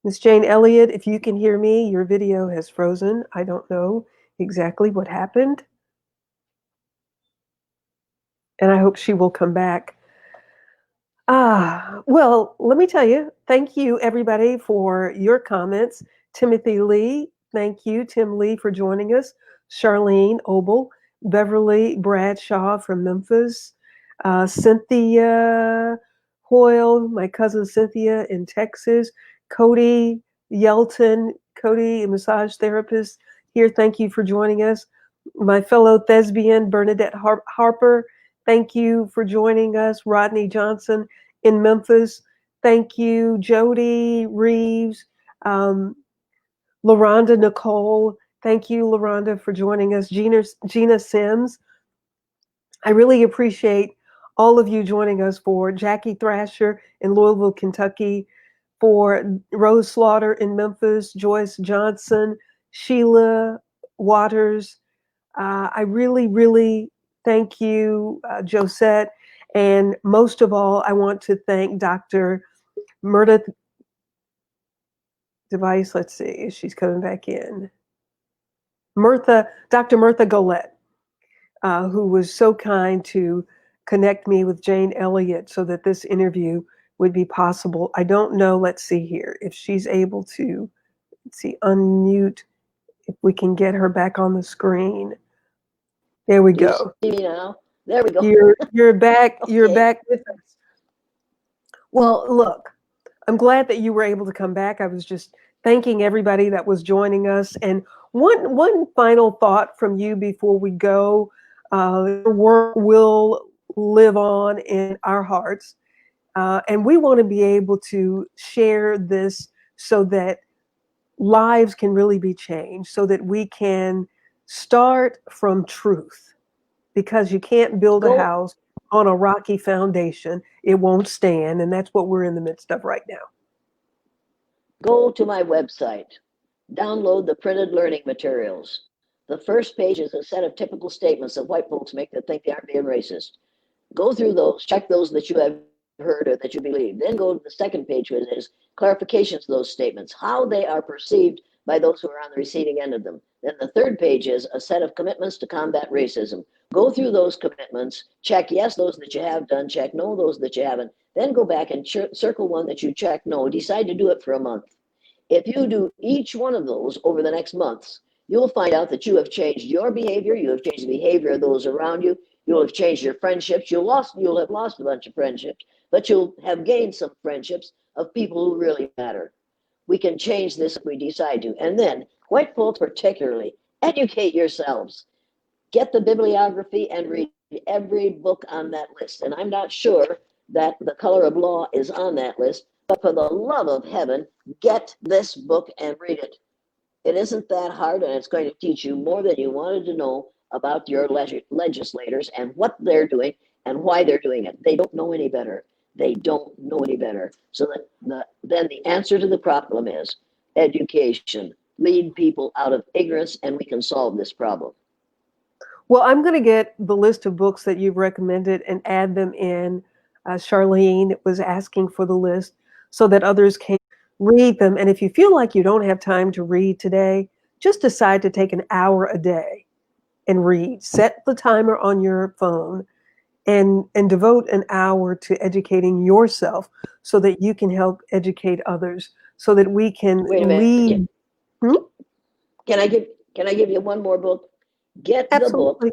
Miss Jane Elliott, if you can hear me, your video has frozen. I don't know exactly what happened, and I hope she will come back. Well, let me tell you, thank you everybody for your comments. Timothy Lee, thank you, Tim Lee, for joining us. Charlene Obel, Beverly Bradshaw from Memphis, Cynthia Hoyle, my cousin Cynthia in Texas, Cody Yelton, Cody, a massage therapist here. Thank you for joining us. My fellow thespian, Bernadette Harper, thank you for joining us. Rodney Johnson in Memphis. Thank you, Jody Reeves, um, LaRonda Nicole. Thank you, LaRonda, for joining us. Gina Sims. I really appreciate all of you joining us for Jackie Thrasher in Louisville, Kentucky, for Rose Slaughter in Memphis, Joyce Johnson, Sheila Waters. I really, really thank you, Josette. And most of all, I want to thank Dr. Murda Device. Let's see if she's coming back in. Dr. Mirtha Golette, who was so kind to connect me with Jane Elliott so that this interview would be possible. I don't know, let's see here, if she's able to, let's see, unmute, if we can get her back on the screen. There we Do you go. see me now? There we go. You're back. Okay. You're back with us. Well, look, I'm glad that you were able to come back. I was just thanking everybody that was joining us. And one final thought from you before we go. Your work will live on in our hearts. And we want to be able to share this so that lives can really be changed, so that we can start from truth. Because you can't build a Go house on a rocky foundation. It won't stand. And that's what we're in the midst of right now. Go to my website. Download the printed learning materials. The first page is a set of typical statements that white folks make that think they aren't being racist. Go through those, check those that you have heard or that you believe. Then go to the second page, which is clarifications of those statements, how they are perceived by those who are on the receiving end of them. Then the third page is a set of commitments to combat racism. Go through those commitments, check yes, those that you have done, check no, those that you haven't. Then go back and circle one that you check no. Decide to do it for a month. If you do each one of those over the next months, you'll find out that you have changed your behavior, you have changed the behavior of those around you, you'll have changed your friendships, you'll have lost a bunch of friendships, but you'll have gained some friendships of people who really matter. We can change this if we decide to. And then, white folks particularly, educate yourselves. Get the bibliography and read every book on that list. And I'm not sure that The Color of Law is on that list, but for the love of heaven, get this book and read it. It isn't that hard, and it's going to teach you more than you wanted to know about your legislators and what they're doing and why they're doing it. They don't know any better. They don't know any better. So then the answer to the problem is education. Lead people out of ignorance, and we can solve this problem. Well, I'm going to get the list of books that you've recommended and add them in. Charlene was asking for the list so that others can read them. And if you feel like you don't have time to read today, just decide to take an hour a day and read. Set the timer on your phone and devote an hour to educating yourself so that you can help educate others, so that we can Wait a minute. lead. Can I give you one more book? Get the book Absolutely.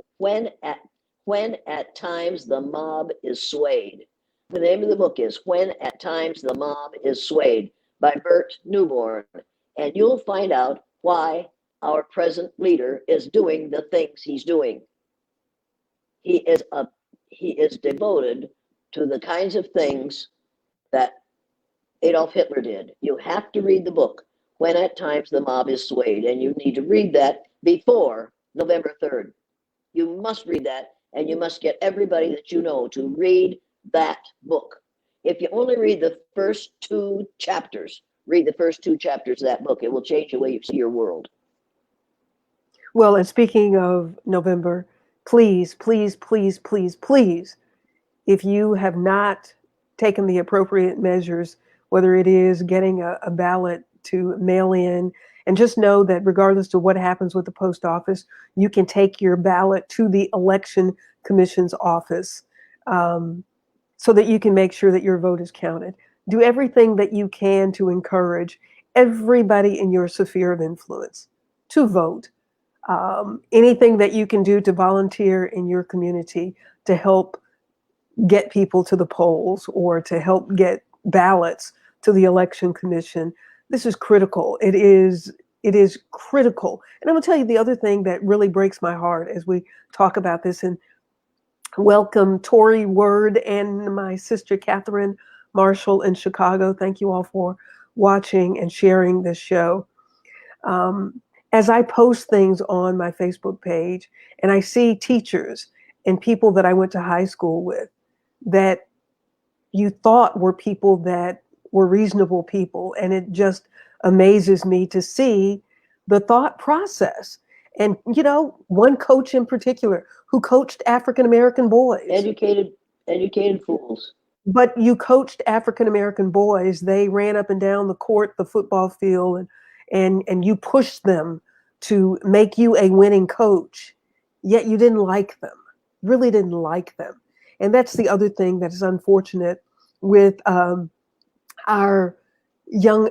When at Times the Mob is Swayed. The name of the book is When at Times the Mob is Swayed by Bert Newborn. And you'll find out why our present leader is doing the things he's doing. He is devoted to the kinds of things that Adolf Hitler did. You have to read the book When at Times the Mob is Swayed, and you need to read that before November 3rd. You must read that, and you must get everybody that you know to read that book. If you only read the first two chapters, read the first two chapters of that book. It will change the way you see your world. Well, and speaking of November, please, please, please, please, please, if you have not taken the appropriate measures, whether it is getting a ballot to mail in, and just know that regardless of what happens with the post office, you can take your ballot to the election commission's office so that you can make sure that your vote is counted. Do everything that you can to encourage everybody in your sphere of influence to vote. Anything that you can do to volunteer in your community to help get people to the polls or to help get ballots to the election commission. This is critical. It is critical. And I'm gonna tell you the other thing that really breaks my heart as we talk about this, and welcome Tori Word and my sister Catherine Marshall in Chicago. Thank you all for watching and sharing this show. As I post things on my Facebook page and I see teachers and people that I went to high school with that you thought were people that were reasonable people, and it just amazes me to see the thought process. And, one coach in particular who coached African American boys. Educated fools. But you coached African American boys. They ran up and down the court, the football field, and you pushed them to make you a winning coach. Yet you didn't like them, really didn't like them. And that's the other thing that is unfortunate with our young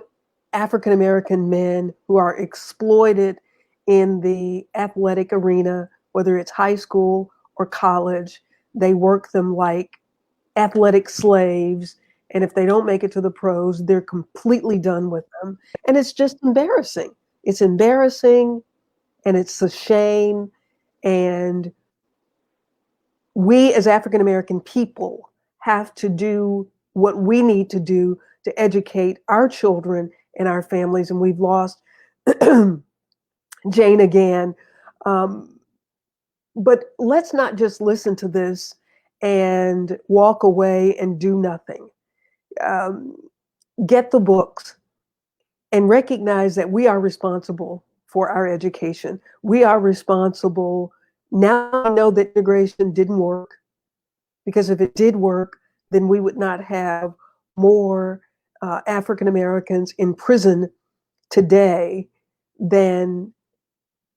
African American men who are exploited in the athletic arena, whether it's high school or college. They work them like athletic slaves. And if they don't make it to the pros, they're completely done with them. And it's just embarrassing. It's embarrassing and it's a shame. And we as African American people have to do what we need to do to educate our children and our families. And we've lost Jane again. But let's not just listen to this and walk away and do nothing. Get the books and recognize that we are responsible for our education. We are responsible. Now I know that integration didn't work, because if it did work, then we would not have more African Americans in prison today than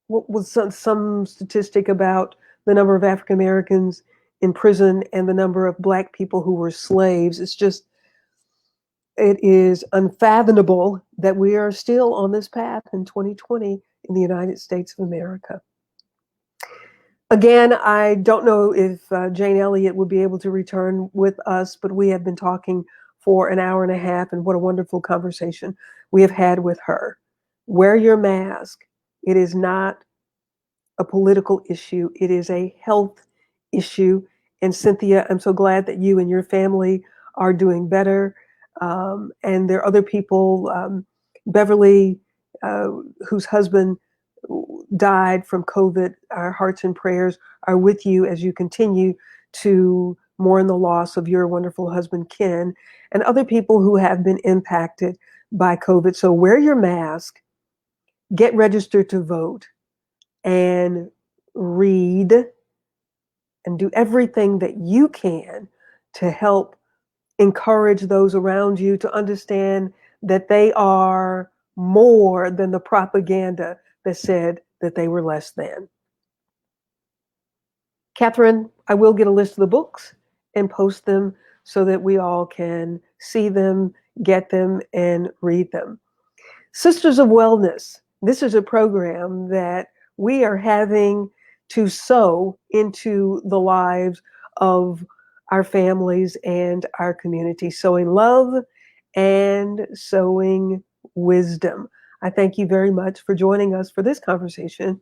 what was some statistic about the number of African Americans in prison and the number of Black people who were slaves. It is unfathomable that we are still on this path in 2020 in the United States of America. Again, I don't know if Jane Elliott would be able to return with us, but we have been talking for an hour and a half, and what a wonderful conversation we have had with her. Wear your mask. It is not a political issue. It is a health issue. And Cynthia, I'm so glad that you and your family are doing better. And there are other people, Beverly, whose husband died from COVID. Our hearts and prayers are with you as you continue to mourn the loss of your wonderful husband, Ken, and other people who have been impacted by COVID. So wear your mask, get registered to vote, and read and do everything that you can to help encourage those around you to understand that they are more than the propaganda that said that they were less than. Catherine, I will get a list of the books and post them so that we all can see them, get them, and read them. Sisters of Wellness. This is a program that we are having to sow into the lives of our families and our community, sowing love and sowing wisdom. I thank you very much for joining us for this conversation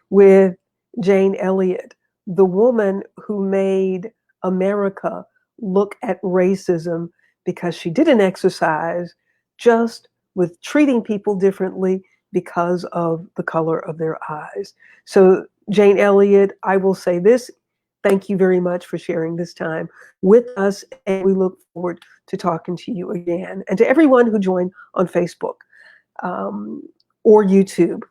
with Jane Elliott, the woman who made America look at racism because she didn't exercise just with treating people differently because of the color of their eyes. So, Jane Elliott, I will say this. Thank you very much for sharing this time with us, and we look forward to talking to you again. And to everyone who joined on Facebook or YouTube,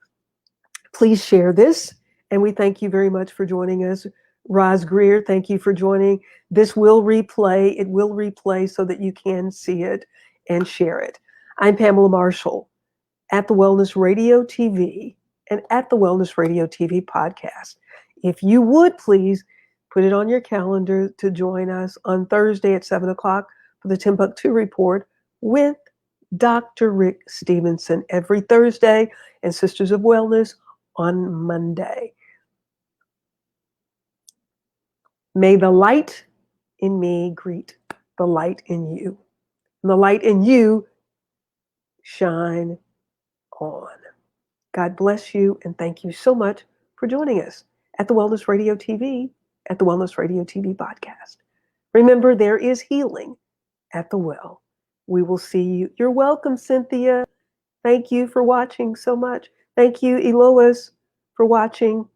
please share this, and we thank you very much for joining us. Roz Greer, thank you for joining. This will replay. It will replay so that you can see it and share it. I'm Pamela Marshall at the Wellness Radio TV and at the Wellness Radio TV podcast. If you would please put it on your calendar to join us on Thursday at 7 o'clock for the Timbuktu Report with Dr. Rick Stevenson every Thursday, and Sisters of Wellness on Monday. May the light in me greet the light in you, and the light in you shine on. God bless you, and thank you so much for joining us at the Wellness Radio TV, at the Wellness Radio TV podcast. Remember, there is healing at the well. We will see you. You're welcome, Cynthia. Thank you for watching so much. Thank you, Elois, for watching.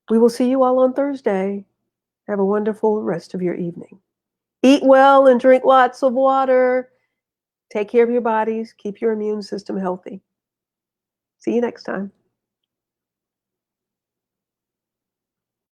We will see you all on Thursday. Have a wonderful rest of your evening. Eat well and drink lots of water. Take care of your bodies. Keep your immune system healthy. See you next time.